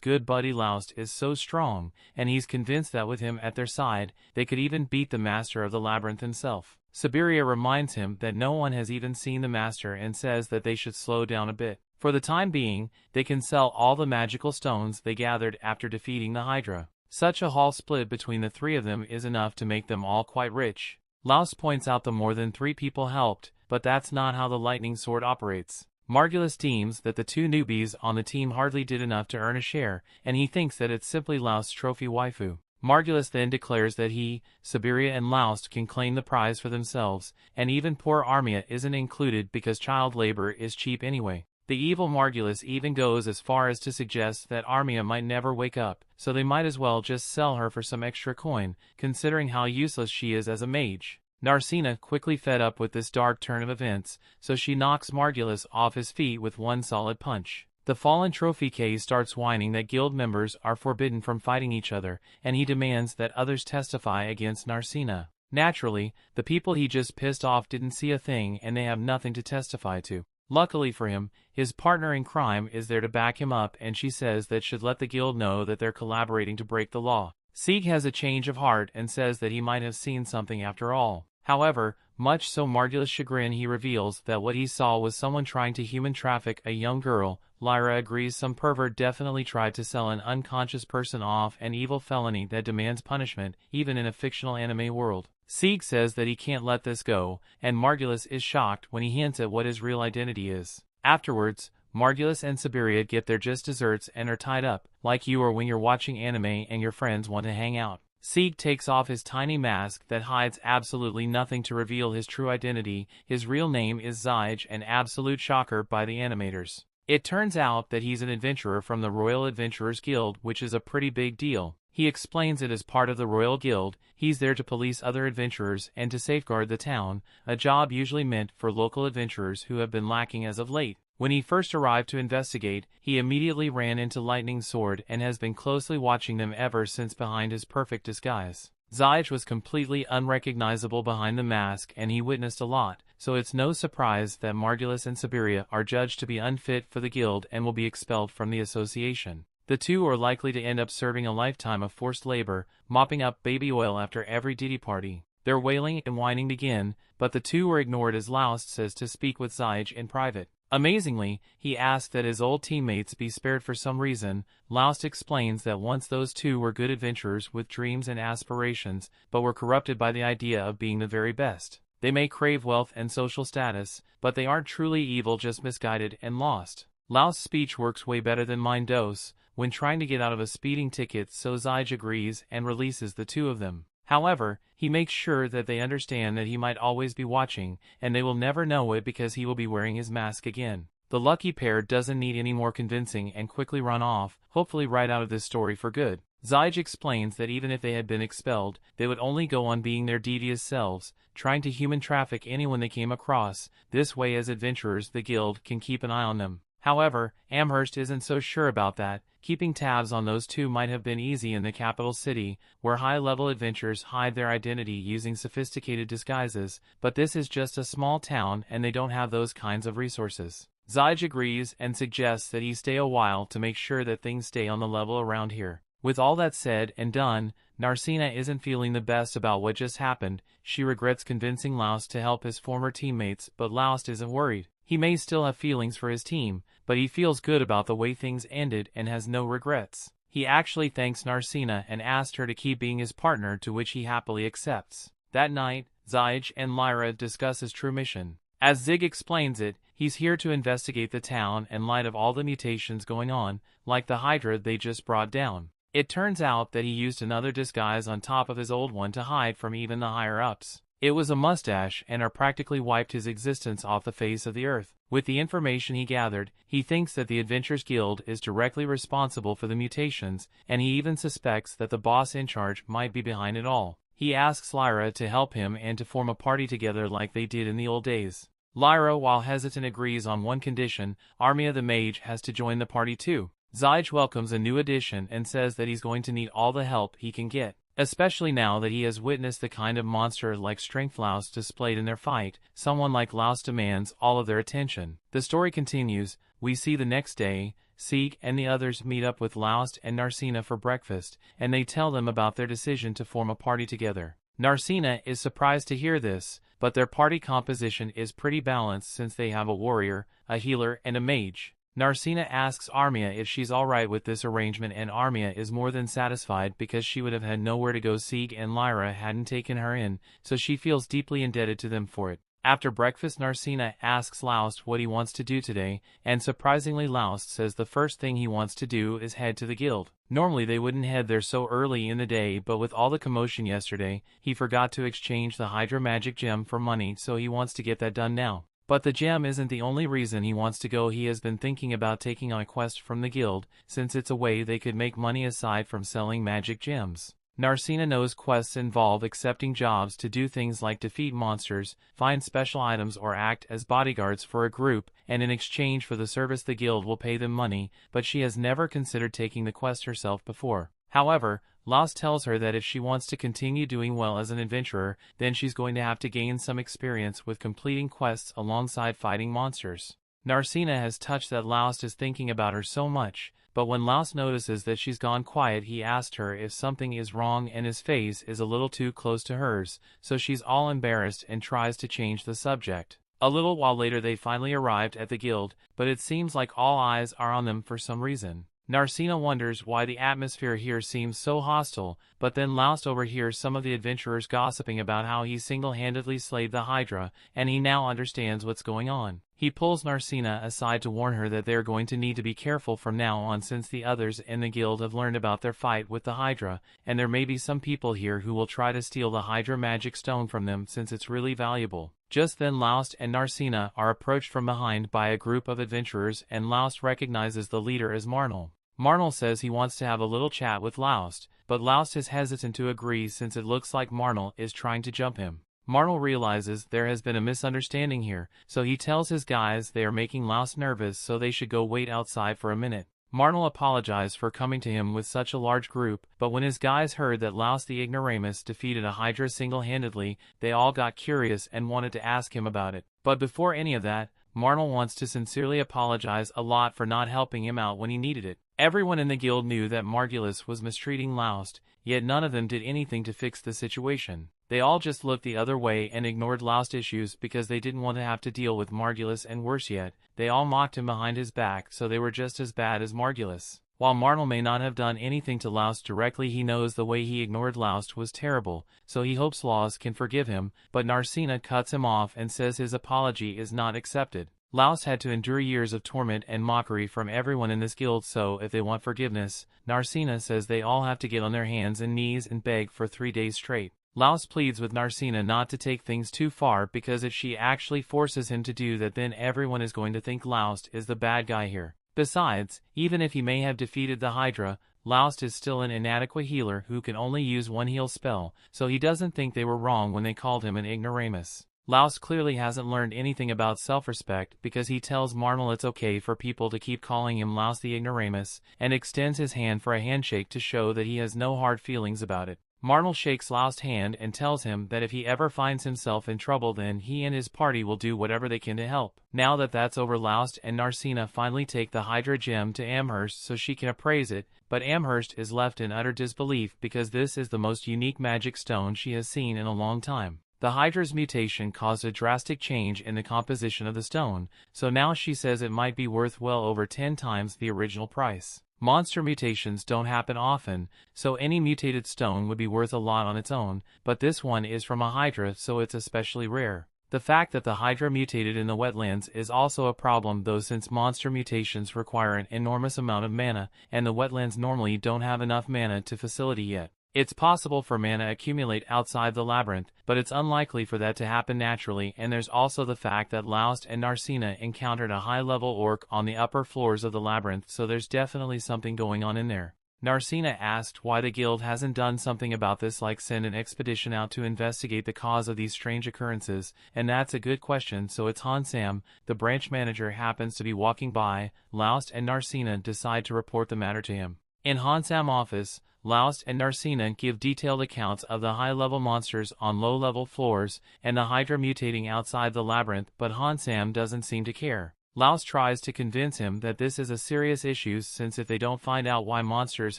good buddy Laust is so strong, and he's convinced that with him at their side, they could even beat the master of the labyrinth himself. Siberia reminds him that no one has even seen the master and says that they should slow down a bit. For the time being, they can sell all the magical stones they gathered after defeating the Hydra. Such a haul split between the three of them is enough to make them all quite rich. Laust points out that more than 3 people helped, but that's not how the lightning sword operates. Margulis deems that the 2 newbies on the team hardly did enough to earn a share, and he thinks that it's simply Laust's trophy waifu. Margulis then declares that he, Siberia and Laust can claim the prize for themselves, and even poor Armia isn't included because child labor is cheap anyway. The evil Margulis even goes as far as to suggest that Armia might never wake up, so they might as well just sell her for some extra coin, considering how useless she is as a mage. Narcina quickly fed up with this dark turn of events, so she knocks Margulis off his feet with one solid punch. The fallen trophy case starts whining that guild members are forbidden from fighting each other, and he demands that others testify against Narcina. Naturally, the people he just pissed off didn't see a thing and they have nothing to testify to. Luckily for him, his partner in crime is there to back him up, and she says that should let the guild know that they're collaborating to break the law. Sieg has a change of heart and says that he might have seen something after all. However, much to Margulis' chagrin, he reveals that what he saw was someone trying to human traffic a young girl. Lyra agrees some pervert definitely tried to sell an unconscious person off, an evil felony that demands punishment, even in a fictional anime world. Sieg says that he can't let this go, and Margulis is shocked when he hints at what his real identity is. Afterwards, Margulis and Siberia get their just desserts and are tied up, like you or when you're watching anime and your friends want to hang out. Sieg takes off his tiny mask that hides absolutely nothing to reveal his true identity. His real name is Zyge, an absolute shocker by the animators. It turns out that he's an adventurer from the Royal Adventurers Guild, which is a pretty big deal. He explains it as part of the Royal Guild. He's there to police other adventurers and to safeguard the town, a job usually meant for local adventurers who have been lacking as of late. When he first arrived to investigate, he immediately ran into Lightning Sword and has been closely watching them ever since behind his perfect disguise. Zyge was completely unrecognizable behind the mask and he witnessed a lot, so it's no surprise that Margulis and Siberia are judged to be unfit for the guild and will be expelled from the association. The two are likely to end up serving a lifetime of forced labor, mopping up baby oil after every ditty party. Their wailing and whining begin, but the two are ignored as Laust says to speak with Zyge in private. Amazingly, he asks that his old teammates be spared for some reason. Laust explains that once those two were good adventurers with dreams and aspirations, but were corrupted by the idea of being the very best. They may crave wealth and social status, but they aren't truly evil, just misguided and lost. Laust's speech works way better than mine does when trying to get out of a speeding ticket, so Zyge agrees and releases the two of them. However, he makes sure that they understand that he might always be watching, and they will never know it because he will be wearing his mask again. The lucky pair doesn't need any more convincing and quickly run off, hopefully right out of this story for good. Zyge explains that even if they had been expelled, they would only go on being their devious selves, trying to human traffic anyone they came across. This way, as adventurers, the guild can keep an eye on them. However, Amherst isn't so sure about that. Keeping tabs on those two might have been easy in the capital city, where high-level adventurers hide their identity using sophisticated disguises, but this is just a small town and they don't have those kinds of resources. Zyge agrees and suggests that he stay a while to make sure that things stay on the level around here. With all that said and done, Narcina isn't feeling the best about what just happened. She regrets convincing Laust to help his former teammates, but Laust isn't worried. He may still have feelings for his team, but he feels good about the way things ended and has no regrets. He actually thanks Narcina and asks her to keep being his partner, to which he happily accepts. That night, Zyge and Lyra discuss his true mission. As Zig explains it, he's here to investigate the town in light of all the mutations going on, like the Hydra they just brought down. It turns out that he used another disguise on top of his old one to hide from even the higher-ups. It was a mustache and practically wiped his existence off the face of the earth. With the information he gathered, he thinks that the Adventurers Guild is directly responsible for the mutations, and he even suspects that the boss in charge might be behind it all. He asks Lyra to help him and to form a party together like they did in the old days. Lyra, while hesitant, agrees on one condition: Armia the mage has to join the party too. Zyge welcomes a new addition and says that he's going to need all the help he can get, especially now that he has witnessed the kind of monster-like strength Laust displayed in their fight. Someone like Laust demands all of their attention. The story continues. We see the next day, Sieg and the others meet up with Laust and Narcina for breakfast, and they tell them about their decision to form a party together. Narcina is surprised to hear this, but their party composition is pretty balanced since they have a warrior, a healer, and a mage. Narcina asks Armia if she's alright with this arrangement, and Armia is more than satisfied because she would have had nowhere to go. Sieg and Lyra hadn't taken her in, so she feels deeply indebted to them for it. After breakfast, Narcina asks Laust what he wants to do today, and surprisingly Laust says the first thing he wants to do is head to the guild. Normally they wouldn't head there so early in the day, but with all the commotion yesterday, he forgot to exchange the Hydra magic gem for money, so he wants to get that done now. But the gem isn't the only reason he wants to go. He has been thinking about taking on a quest from the guild, since it's a way they could make money aside from selling magic gems. Narcina knows quests involve accepting jobs to do things like defeat monsters, find special items, or act as bodyguards for a group, and in exchange for the service the guild will pay them money, but she has never considered taking the quest herself before. However, Laust tells her that if she wants to continue doing well as an adventurer, then she's going to have to gain some experience with completing quests alongside fighting monsters. Narcina has touched that Laust is thinking about her so much, but when Laust notices that she's gone quiet, he asks her if something is wrong, and his face is a little too close to hers, so she's all embarrassed and tries to change the subject. A little while later they finally arrived at the guild, but it seems like all eyes are on them for some reason. Narcina wonders why the atmosphere here seems so hostile, but then Laust overhears some of the adventurers gossiping about how he single-handedly slayed the Hydra, and he now understands what's going on. He pulls Narcina aside to warn her that they are going to need to be careful from now on since the others in the guild have learned about their fight with the Hydra, and there may be some people here who will try to steal the Hydra magic stone from them since it's really valuable. Just then Laust and Narcina are approached from behind by a group of adventurers, and Laust recognizes the leader as Marnell. Marnell says he wants to have a little chat with Laust, but Laust is hesitant to agree since it looks like Marnell is trying to jump him. Marnell realizes there has been a misunderstanding here, so he tells his guys they are making Laust nervous so they should go wait outside for a minute. Marnell apologized for coming to him with such a large group, but when his guys heard that Laust the Ignoramus defeated a Hydra single-handedly, they all got curious and wanted to ask him about it. But before any of that, Marnell wants to sincerely apologize a lot for not helping him out when he needed it. Everyone in the guild knew that Margulis was mistreating Laust, yet none of them did anything to fix the situation. They all just looked the other way and ignored Laust's issues because they didn't want to have to deal with Margulis, and worse yet, they all mocked him behind his back, so they were just as bad as Margulis. While Marnell may not have done anything to Laust directly, he knows the way he ignored Laust was terrible, so he hopes Laust can forgive him, but Narcina cuts him off and says his apology is not accepted. Laust had to endure years of torment and mockery from everyone in this guild, so if they want forgiveness, Narcina says they all have to get on their hands and knees and beg for 3 days straight. Laust pleads with Narcina not to take things too far because if she actually forces him to do that, then everyone is going to think Laust is the bad guy here. Besides, even if he may have defeated the Hydra, Laust is still an inadequate healer who can only use one heal spell, so he doesn't think they were wrong when they called him an ignoramus. Laust clearly hasn't learned anything about self-respect because he tells Marnell it's okay for people to keep calling him Laust the Ignoramus, and extends his hand for a handshake to show that he has no hard feelings about it. Marnell shakes Laust's hand and tells him that if he ever finds himself in trouble, then he and his party will do whatever they can to help. Now that that's over, Laust and Narcina finally take the Hydra gem to Amherst so she can appraise it, but Amherst is left in utter disbelief because this is the most unique magic stone she has seen in a long time. The Hydra's mutation caused a drastic change in the composition of the stone, so now she says it might be worth well over 10 times the original price. Monster mutations don't happen often, so any mutated stone would be worth a lot on its own, but this one is from a Hydra, so it's especially rare. The fact that the Hydra mutated in the wetlands is also a problem though, since monster mutations require an enormous amount of mana, and the wetlands normally don't have enough mana to facilitate yet. It's possible for mana accumulate outside the labyrinth, but it's unlikely for that to happen naturally, and there's also the fact that Laust and Narcina encountered a high-level orc on the upper floors of the labyrinth, so there's definitely something going on in there. Narcina asked why the guild hasn't done something about this, like send an expedition out to investigate the cause of these strange occurrences, and that's a good question, so it's Hansam, the branch manager, happens to be walking by. Laust and Narcina decide to report the matter to him. In Hansam's office, Laust and Narcina give detailed accounts of the high-level monsters on low-level floors and the Hydra mutating outside the labyrinth, but Hansam doesn't seem to care. Laust tries to convince him that this is a serious issue, since if they don't find out why monsters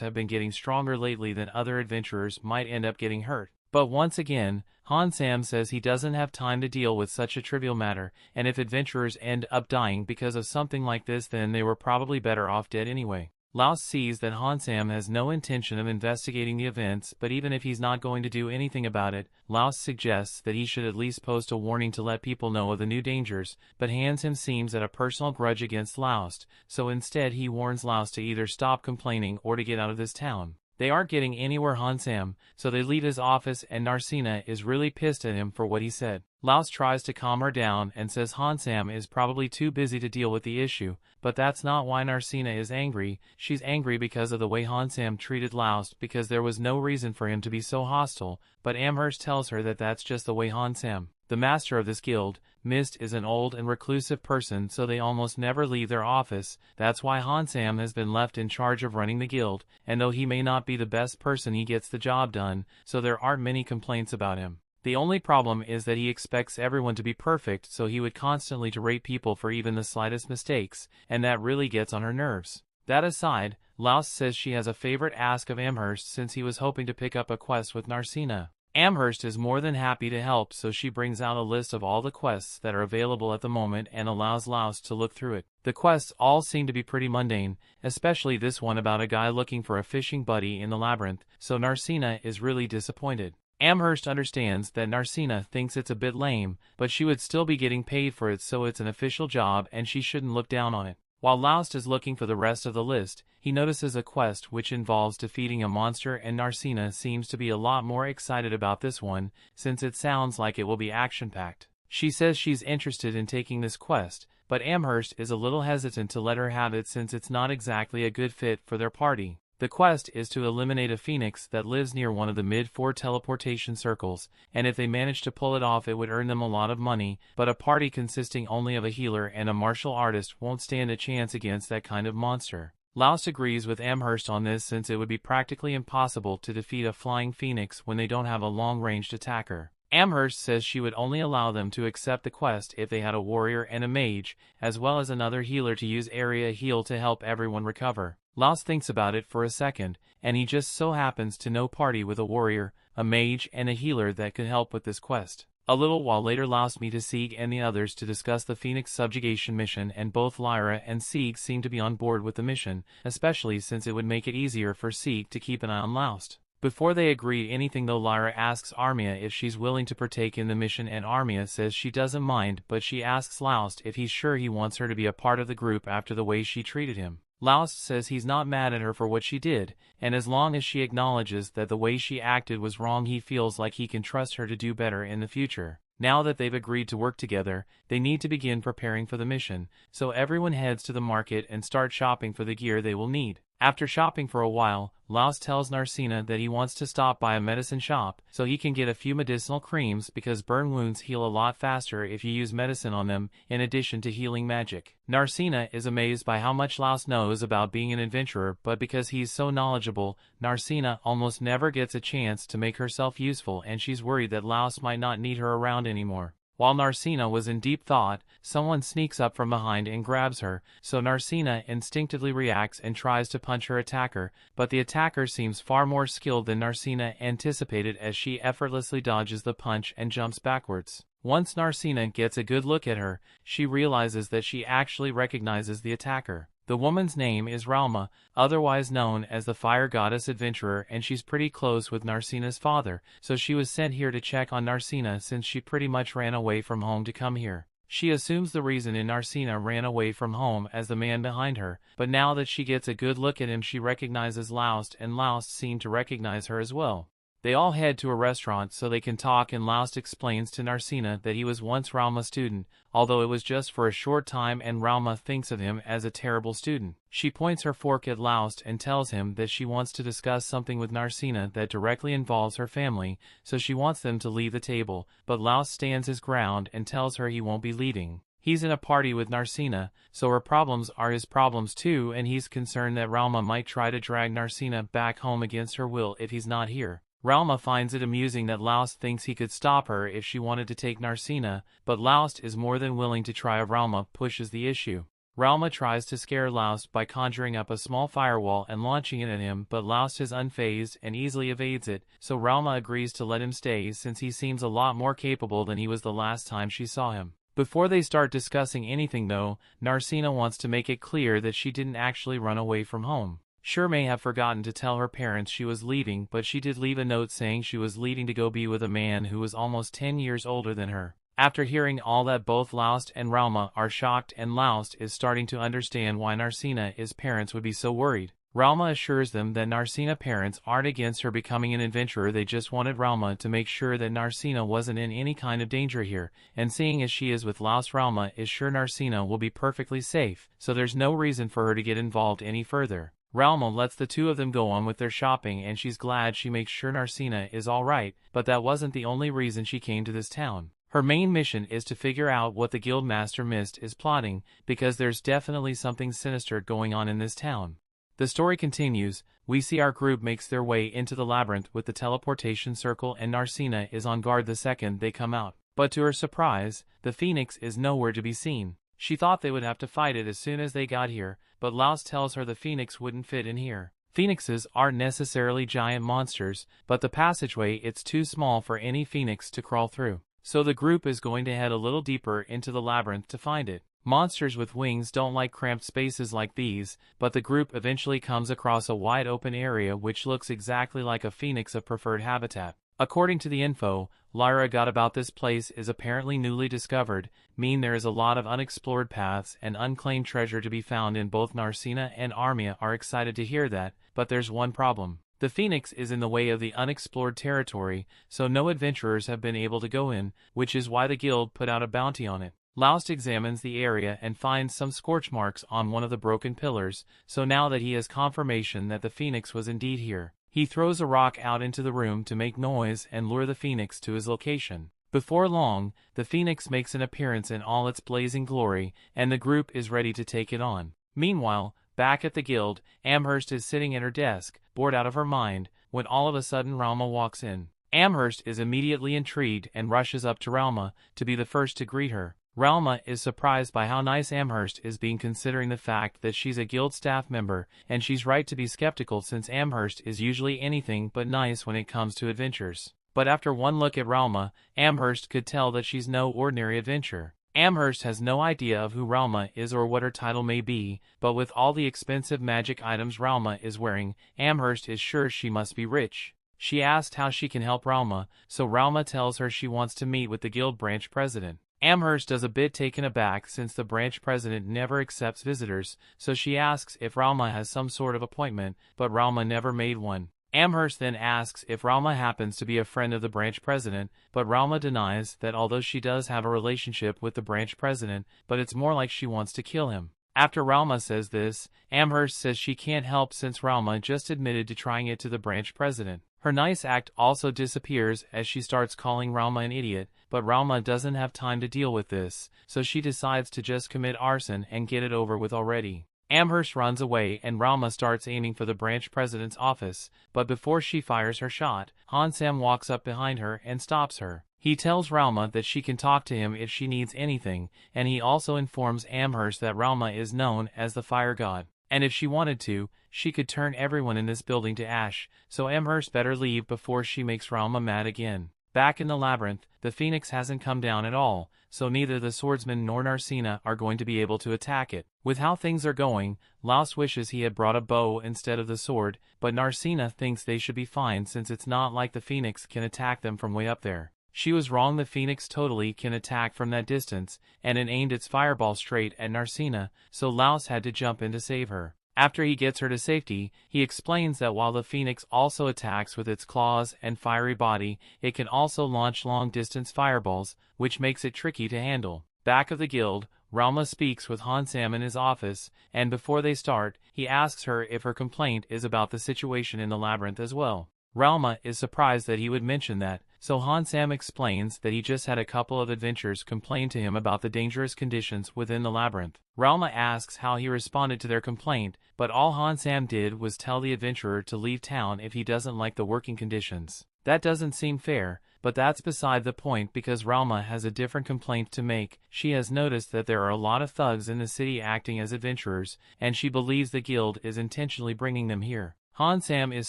have been getting stronger lately, then other adventurers might end up getting hurt. But once again, Hansam says he doesn't have time to deal with such a trivial matter, and if adventurers end up dying because of something like this, then they were probably better off dead anyway. Laust sees that Hansam has no intention of investigating the events, but even if he's not going to do anything about it, Laust suggests that he should at least post a warning to let people know of the new dangers, but Hansam seems at a personal grudge against Laust, so instead he warns Laust to either stop complaining or to get out of this town. They aren't getting anywhere Hansam, so they leave his office, and Narcina is really pissed at him for what he said. Laust tries to calm her down and says Hansam is probably too busy to deal with the issue, but that's not why Narcina is angry. She's angry because of the way Hansam treated Laust, because there was no reason for him to be so hostile, but Amherst tells her that that's just the way Hansam, the master of this guild, Mist, is an old and reclusive person, so they almost never leave their office. That's why Hansam has been left in charge of running the guild, and though he may not be the best person, he gets the job done, so there aren't many complaints about him. The only problem is that he expects everyone to be perfect, so he would constantly berate people for even the slightest mistakes, and that really gets on her nerves. That aside, Laust says she has a favorite ask of Amherst since he was hoping to pick up a quest with Narcina. Amherst is more than happy to help, so she brings out a list of all the quests that are available at the moment and allows Laust to look through it. The quests all seem to be pretty mundane, especially this one about a guy looking for a fishing buddy in the labyrinth, so Narcina is really disappointed. Amherst understands that Narcina thinks it's a bit lame, but she would still be getting paid for it, so it's an official job and she shouldn't look down on it. While Laust is looking for the rest of the list, he notices a quest which involves defeating a monster, and Narcina seems to be a lot more excited about this one, since it sounds like it will be action-packed. She says she's interested in taking this quest, but Amherst is a little hesitant to let her have it since it's not exactly a good fit for their party. The quest is to eliminate a phoenix that lives near one of the mid-4 teleportation circles, and if they manage to pull it off it would earn them a lot of money, but a party consisting only of a healer and a martial artist won't stand a chance against that kind of monster. Laust agrees with Amherst on this since it would be practically impossible to defeat a flying phoenix when they don't have a long-ranged attacker. Amherst says she would only allow them to accept the quest if they had a warrior and a mage, as well as another healer to use area heal to help everyone recover. Laust thinks about it for a second, and he just so happens to know party with a warrior, a mage, and a healer that could help with this quest. A little while later Laust meets Sieg and the others to discuss the Phoenix subjugation mission, and both Lyra and Sieg seem to be on board with the mission, especially since it would make it easier for Sieg to keep an eye on Laust. Before they agree anything though, Lyra asks Armia if she's willing to partake in the mission, and Armia says she doesn't mind, but she asks Laust if he's sure he wants her to be a part of the group after the way she treated him. Laust says he's not mad at her for what she did, and as long as she acknowledges that the way she acted was wrong, he feels like he can trust her to do better in the future. Now that they've agreed to work together, they need to begin preparing for the mission, so everyone heads to the market and starts shopping for the gear they will need. After shopping for a while, Laust tells Narcina that he wants to stop by a medicine shop so he can get a few medicinal creams because burn wounds heal a lot faster if you use medicine on them, in addition to healing magic. Narcina is amazed by how much Laust knows about being an adventurer, but because he's so knowledgeable, Narcina almost never gets a chance to make herself useful, and she's worried that Laust might not need her around anymore. While Narcina was in deep thought, someone sneaks up from behind and grabs her, so Narcina instinctively reacts and tries to punch her attacker, but the attacker seems far more skilled than Narcina anticipated as she effortlessly dodges the punch and jumps backwards. Once Narcina gets a good look at her, she realizes that she actually recognizes the attacker. The woman's name is Ralma, otherwise known as the Fire Goddess Adventurer, and she's pretty close with Narcina's father, so she was sent here to check on Narcina since she pretty much ran away from home to come here. She assumes the reason Narcina ran away from home as the man behind her, but now that she gets a good look at him she recognizes Laust, and Laust seemed to recognize her as well. They all head to a restaurant so they can talk, and Laust explains to Narcina that he was once Ralma's student, although it was just for a short time, and Ralma thinks of him as a terrible student. She points her fork at Laust and tells him that she wants to discuss something with Narcina that directly involves her family, so she wants them to leave the table, but Laust stands his ground and tells her he won't be leaving. He's in a party with Narcina, so her problems are his problems too, and he's concerned that Ralma might try to drag Narcina back home against her will if he's not here. Ralma finds it amusing that Laust thinks he could stop her if she wanted to take Narcina, but Laust is more than willing to try if Ralma pushes the issue. Ralma tries to scare Laust by conjuring up a small firewall and launching it at him, but Laust is unfazed and easily evades it, so Ralma agrees to let him stay since he seems a lot more capable than he was the last time she saw him. Before they start discussing anything though, Narcina wants to make it clear that she didn't actually run away from home. Sure may have forgotten to tell her parents she was leaving, but she did leave a note saying she was leaving to go be with a man who was almost 10 years older than her. After hearing all that, both Laust and Ralma are shocked, and Laust is starting to understand why Narcina's parents would be so worried. Ralma assures them that Narcina's parents aren't against her becoming an adventurer, they just wanted Ralma to make sure that Narcina wasn't in any kind of danger here, and seeing as she is with Laust, Ralma is sure Narcina will be perfectly safe, so there's no reason for her to get involved any further. Ralma lets the two of them go on with their shopping, and she's glad she makes sure Narcina is alright, but that wasn't the only reason she came to this town. Her main mission is to figure out what the Guildmaster Mist is plotting, because there's definitely something sinister going on in this town. The story continues. We see our group makes their way into the labyrinth with the teleportation circle, and Narcina is on guard the second they come out. But to her surprise, the Phoenix is nowhere to be seen. She thought they would have to fight it as soon as they got here, but Laust tells her the Phoenix wouldn't fit in here. Phoenixes aren't necessarily giant monsters, but the passageway it's too small for any phoenix to crawl through. So the group is going to head a little deeper into the labyrinth to find it. Monsters with wings don't like cramped spaces like these, but the group eventually comes across a wide open area which looks exactly like a phoenix of preferred habitat. According to the info Lyra got about this place is apparently newly discovered, meaning there is a lot of unexplored paths and unclaimed treasure to be found in both Narcina and Armia are excited to hear that, but there's one problem. The Phoenix is in the way of the unexplored territory, so no adventurers have been able to go in, which is why the guild put out a bounty on it. Laust examines the area and finds some scorch marks on one of the broken pillars, so now that he has confirmation that the Phoenix was indeed here, he throws a rock out into the room to make noise and lure the Phoenix to his location. Before long, the Phoenix makes an appearance in all its blazing glory, and the group is ready to take it on. Meanwhile, back at the guild, Amherst is sitting at her desk, bored out of her mind, when all of a sudden Ralma walks in. Amherst is immediately intrigued and rushes up to Ralma to be the first to greet her. Ralma is surprised by how nice Amherst is being considering the fact that she's a guild staff member, and she's right to be skeptical since Amherst is usually anything but nice when it comes to adventures. But after one look at Ralma, Amherst could tell that she's no ordinary adventurer. Amherst has no idea of who Ralma is or what her title may be, but with all the expensive magic items Ralma is wearing, Amherst is sure she must be rich. She asks how she can help Ralma, so Ralma tells her she wants to meet with the guild branch president. Amherst is a bit taken aback since the branch president never accepts visitors, so she asks if Ralma has some sort of appointment, but Ralma never made one. Amherst then asks if Ralma happens to be a friend of the branch president, but Ralma denies that although she does have a relationship with the branch president, but it's more like she wants to kill him. After Ralma says this, Amherst says she can't help since Ralma just admitted to trying it to the branch president. Her nice act also disappears as she starts calling Ralma an idiot, but Ralma doesn't have time to deal with this, so she decides to just commit arson and get it over with already. Amherst runs away and Ralma starts aiming for the branch president's office, but before she fires her shot, Hansam walks up behind her and stops her. He tells Ralma that she can talk to him if she needs anything, and he also informs Amherst that Ralma is known as the fire god, and if she wanted to, she could turn everyone in this building to ash, so Amherst better leave before she makes Ralma mad again. Back in the labyrinth, the Phoenix hasn't come down at all, so neither the swordsman nor Narcina are going to be able to attack it. With how things are going, Laust wishes he had brought a bow instead of the sword, but Narcina thinks they should be fine since it's not like the Phoenix can attack them from way up there. She was wrong, the Phoenix totally can attack from that distance, and it aimed its fireball straight at Narcina, so Laust had to jump in to save her. After he gets her to safety, he explains that while the Phoenix also attacks with its claws and fiery body, it can also launch long-distance fireballs, which makes it tricky to handle. Back of the guild, Ralma speaks with Hansam in his office, and before they start, he asks her if her complaint is about the situation in the labyrinth as well. Ralma is surprised that he would mention that, so Hansam explains that he just had a couple of adventurers complain to him about the dangerous conditions within the labyrinth. Ralma asks how he responded to their complaint, but all Hansam did was tell the adventurer to leave town if he doesn't like the working conditions. That doesn't seem fair, but that's beside the point because Ralma has a different complaint to make. She has noticed that there are a lot of thugs in the city acting as adventurers, and she believes the guild is intentionally bringing them here. Hansam is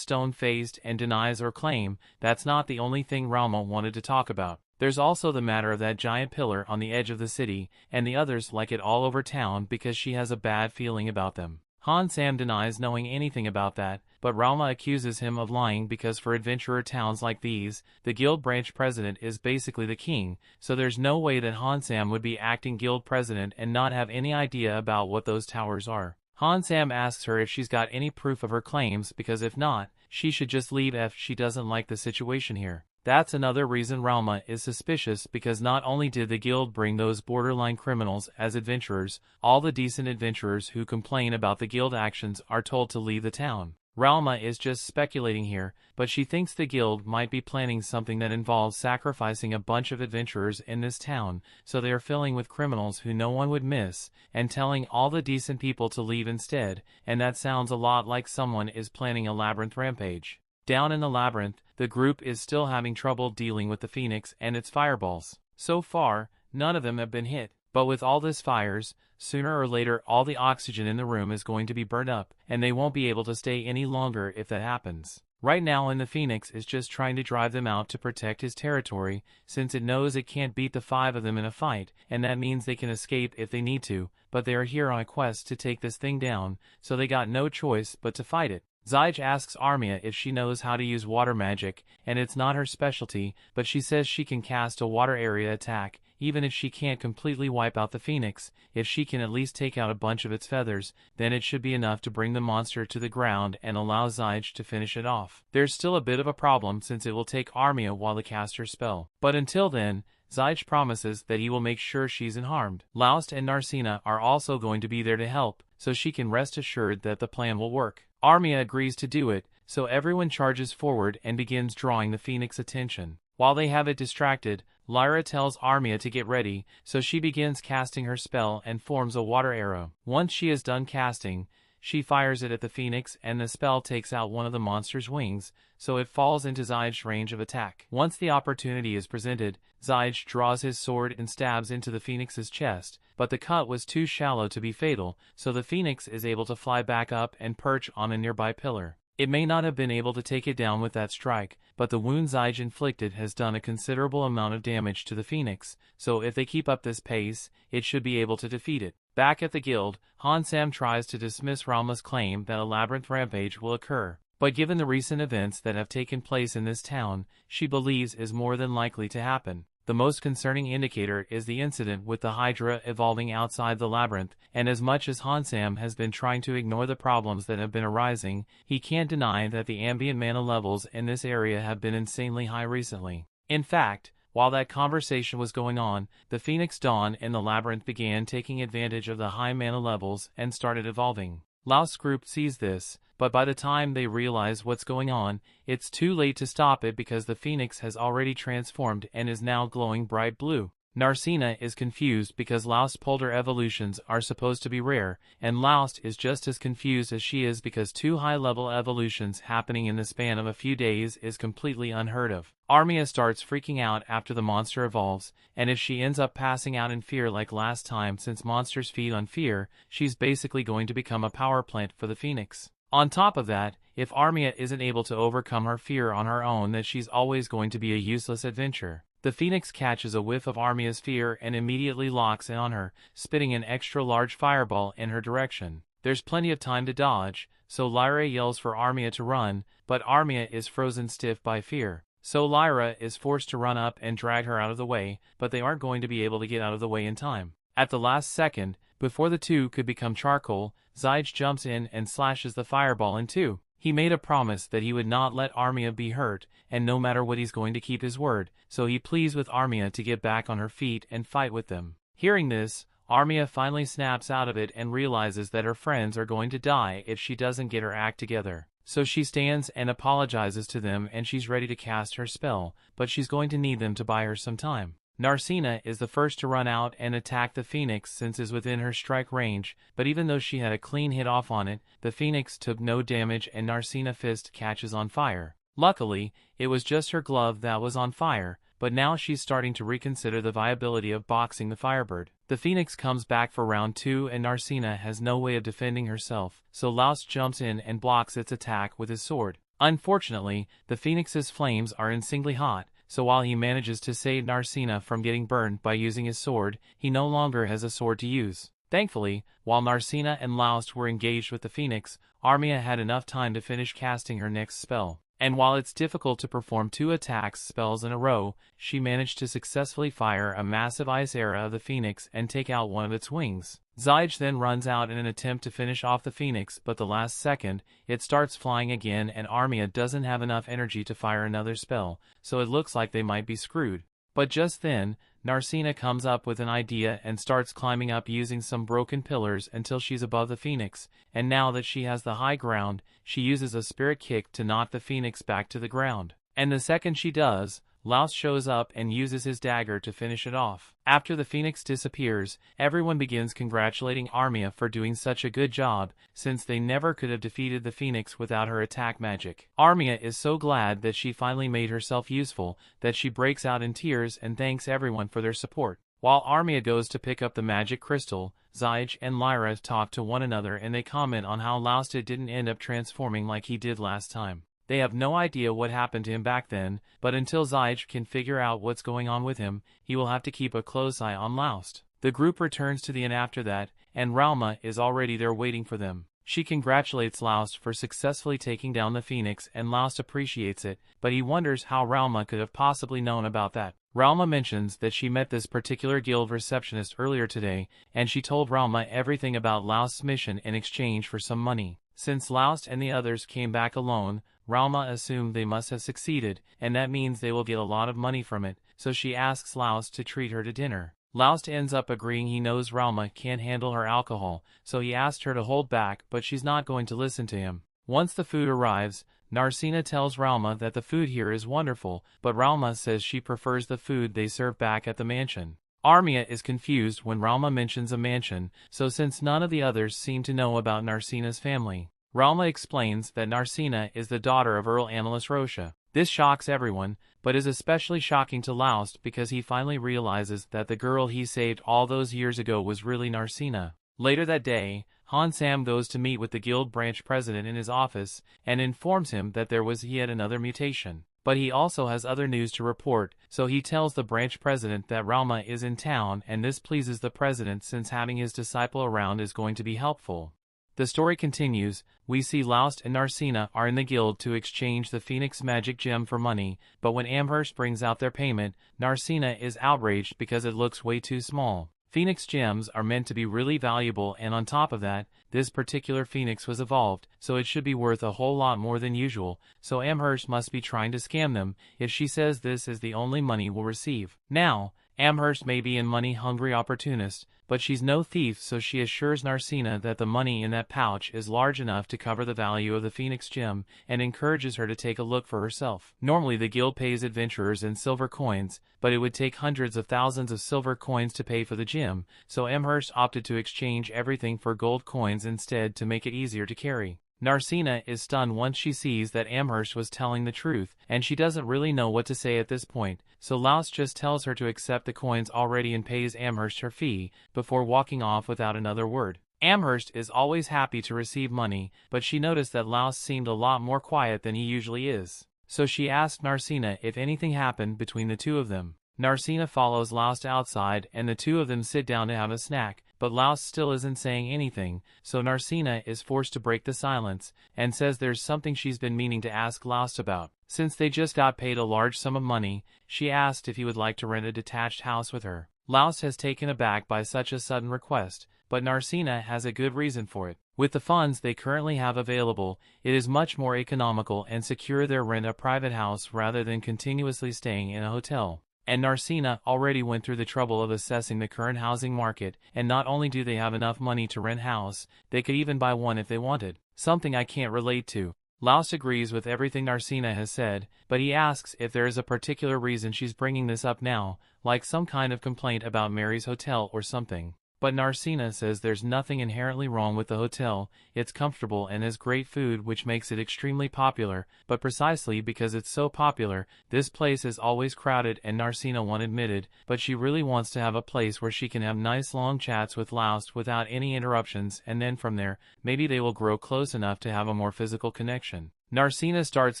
stone-faced and denies her claim. That's not the only thing Ralma wanted to talk about. There's also the matter of that giant pillar on the edge of the city, and the others like it all over town because she has a bad feeling about them. Hansam denies knowing anything about that, but Ralma accuses him of lying because for adventurer towns like these, the guild branch president is basically the king, so there's no way that Hansam would be acting guild president and not have any idea about what those towers are. Hansam asks her if she's got any proof of her claims because if not, she should just leave if she doesn't like the situation here. That's another reason Ralma is suspicious because not only did the guild bring those borderline criminals as adventurers, all the decent adventurers who complain about the guild actions are told to leave the town. Ralma is just speculating here, but she thinks the guild might be planning something that involves sacrificing a bunch of adventurers in this town, so they are filling with criminals who no one would miss, and telling all the decent people to leave instead, and that sounds a lot like someone is planning a labyrinth rampage. Down in the labyrinth, the group is still having trouble dealing with the Phoenix and its fireballs. So far, none of them have been hit. But with all this fires, sooner or later all the oxygen in the room is going to be burned up, and they won't be able to stay any longer if that happens. Right now the Phoenix is just trying to drive them out to protect his territory, since it knows it can't beat the 5 of them in a fight, and that means they can escape if they need to, but they are here on a quest to take this thing down, so they got no choice but to fight it. Zyge asks Armia if she knows how to use water magic, and it's not her specialty, but she says she can cast a water area attack. Even if she can't completely wipe out the Phoenix, if she can at least take out a bunch of its feathers, then it should be enough to bring the monster to the ground and allow Zyge to finish it off. There's still a bit of a problem since it will take Armia while to cast her spell. But until then, Zyge promises that he will make sure she's unharmed. Laust and Narcina are also going to be there to help, so she can rest assured that the plan will work. Armia agrees to do it, so everyone charges forward and begins drawing the Phoenix's attention. While they have it distracted, Lyra tells Armia to get ready, so she begins casting her spell and forms a water arrow. Once she is done casting, she fires it at the Phoenix and the spell takes out one of the monster's wings, so it falls into Zyge's range of attack. Once the opportunity is presented, Zyge draws his sword and stabs into the Phoenix's chest, but the cut was too shallow to be fatal, so the Phoenix is able to fly back up and perch on a nearby pillar. It may not have been able to take it down with that strike, but the wound Zyge inflicted has done a considerable amount of damage to the Phoenix, so if they keep up this pace, it should be able to defeat it. Back at the guild, Hansam tries to dismiss Ralma's claim that a labyrinth rampage will occur, but given the recent events that have taken place in this town, she believes is more than likely to happen. The most concerning indicator is the incident with the Hydra evolving outside the labyrinth, and as much as Hansam has been trying to ignore the problems that have been arising, he can't deny that the ambient mana levels in this area have been insanely high recently. In fact, while that conversation was going on, the Phoenix Dawn in the labyrinth began taking advantage of the high mana levels and started evolving. Laust's group sees this, but by the time they realize what's going on, it's too late to stop it because the Phoenix has already transformed and is now glowing bright blue. Narcina is confused because Laust's Polder evolutions are supposed to be rare, and Laust is just as confused as she is because 2 high-level evolutions happening in the span of a few days is completely unheard of. Armia starts freaking out after the monster evolves, and if she ends up passing out in fear like last time, since monsters feed on fear, she's basically going to become a power plant for the Phoenix. On top of that, if Armia isn't able to overcome her fear on her own, then she's always going to be a useless adventure. The Phoenix catches a whiff of Armia's fear and immediately locks in on her, spitting an extra large fireball in her direction. There's plenty of time to dodge, so Lyra yells for Armia to run, but Armia is frozen stiff by fear. So Lyra is forced to run up and drag her out of the way, but they aren't going to be able to get out of the way in time. At the last second, before the two could become charcoal, Zyge jumps in and slashes the fireball in two. He made a promise that he would not let Armia be hurt, and no matter what he's going to keep his word, so he pleads with Armia to get back on her feet and fight with them. Hearing this, Armia finally snaps out of it and realizes that her friends are going to die if she doesn't get her act together. So she stands and apologizes to them and she's ready to cast her spell, but she's going to need them to buy her some time. Narcina is the first to run out and attack the Phoenix since it's within her strike range, but even though she had a clean hit off on it, the Phoenix took no damage and Narcina's fist catches on fire. Luckily, it was just her glove that was on fire, but now she's starting to reconsider the viability of boxing the Firebird. The Phoenix comes back for round 2 and Narcina has no way of defending herself, so Laust jumps in and blocks its attack with his sword. Unfortunately, the Phoenix's flames are insanely hot, so while he manages to save Narcina from getting burned by using his sword, he no longer has a sword to use. Thankfully, while Narcina and Laust were engaged with the Phoenix, Armia had enough time to finish casting her next spell. And while it's difficult to perform 2 attacks spells in a row, she managed to successfully fire a massive ice arrow of the Phoenix and take out one of its wings. Zyge then runs out in an attempt to finish off the Phoenix, but the last second, it starts flying again and Armia doesn't have enough energy to fire another spell, so it looks like they might be screwed. But just then, Narcina comes up with an idea and starts climbing up using some broken pillars until she's above the Phoenix, and now that she has the high ground, she uses a spirit kick to knock the Phoenix back to the ground. And the second she does, Laust shows up and uses his dagger to finish it off. After the Phoenix disappears, everyone begins congratulating Armia for doing such a good job, since they never could have defeated the Phoenix without her attack magic. Armia is so glad that she finally made herself useful, that she breaks out in tears and thanks everyone for their support. While Armia goes to pick up the magic crystal, Zyge and Lyra talk to one another and they comment on how Laust didn't end up transforming like he did last time. They have no idea what happened to him back then, but until Zyge can figure out what's going on with him, he will have to keep a close eye on Laust. The group returns to the inn after that, and Ralma is already there waiting for them. She congratulates Laust for successfully taking down the Phoenix and Laust appreciates it, but he wonders how Ralma could have possibly known about that. Ralma mentions that she met this particular guild receptionist earlier today, and she told Ralma everything about Laust's mission in exchange for some money. Since Laust and the others came back alone, Ralma assumed they must have succeeded, and that means they will get a lot of money from it, so she asks Laust to treat her to dinner. Laust ends up agreeing he knows Ralma can't handle her alcohol, so he asked her to hold back, but she's not going to listen to him. Once the food arrives, Narcina tells Ralma that the food here is wonderful, but Ralma says she prefers the food they serve back at the mansion. Armia is confused when Ralma mentions a mansion, so since none of the others seem to know about Narcina's family, Ralma explains that Narcina is the daughter of Earl Annalus Rocha. This shocks everyone, but is especially shocking to Laust because he finally realizes that the girl he saved all those years ago was really Narcina. Later that day, Han Sam goes to meet with the guild branch president in his office and informs him that there was yet another mutation. But he also has other news to report, so he tells the branch president that Ralma is in town, and this pleases the president since having his disciple around is going to be helpful. The story continues. We see Laust and Narcina are in the guild to exchange the Phoenix magic gem for money, but when Amherst brings out their payment, Narcina is outraged because it looks way too small. Phoenix gems are meant to be really valuable, and on top of that, this particular Phoenix was evolved, so it should be worth a whole lot more than usual, so Amherst must be trying to scam them if she says this is the only money we'll receive. Now, Amherst may be a money-hungry opportunist, but she's no thief, so she assures Narcina that the money in that pouch is large enough to cover the value of the Phoenix gem and encourages her to take a look for herself. Normally the guild pays adventurers in silver coins, but it would take hundreds of thousands of silver coins to pay for the gem, so Amherst opted to exchange everything for gold coins instead to make it easier to carry. Narcina is stunned once she sees that Amherst was telling the truth, and she doesn't really know what to say at this point, so Laust just tells her to accept the coins already and pays Amherst her fee, before walking off without another word. Amherst is always happy to receive money, but she noticed that Laust seemed a lot more quiet than he usually is. So she asked Narcina if anything happened between the two of them. Narcina follows Laust outside and the two of them sit down to have a snack, but Laust still isn't saying anything, so Narcina is forced to break the silence, and says there's something she's been meaning to ask Laust about. Since they just got paid a large sum of money, she asked if he would like to rent a detached house with her. Laust has taken aback by such a sudden request, but Narcina has a good reason for it. With the funds they currently have available, it is much more economical and secure to rent a private house rather than continuously staying in a hotel. And Narcina already went through the trouble of assessing the current housing market, and not only do they have enough money to rent a house, they could even buy one if they wanted. Something I can't relate to. Laust agrees with everything Narcina has said, but he asks if there is a particular reason she's bringing this up now, like some kind of complaint about Mary's hotel or something. But Narcina says there's nothing inherently wrong with the hotel, it's comfortable and has great food which makes it extremely popular, but precisely because it's so popular, this place is always crowded and Narcina won't admit it, but she really wants to have a place where she can have nice long chats with Laust without any interruptions, and then from there, maybe they will grow close enough to have a more physical connection. Narcina starts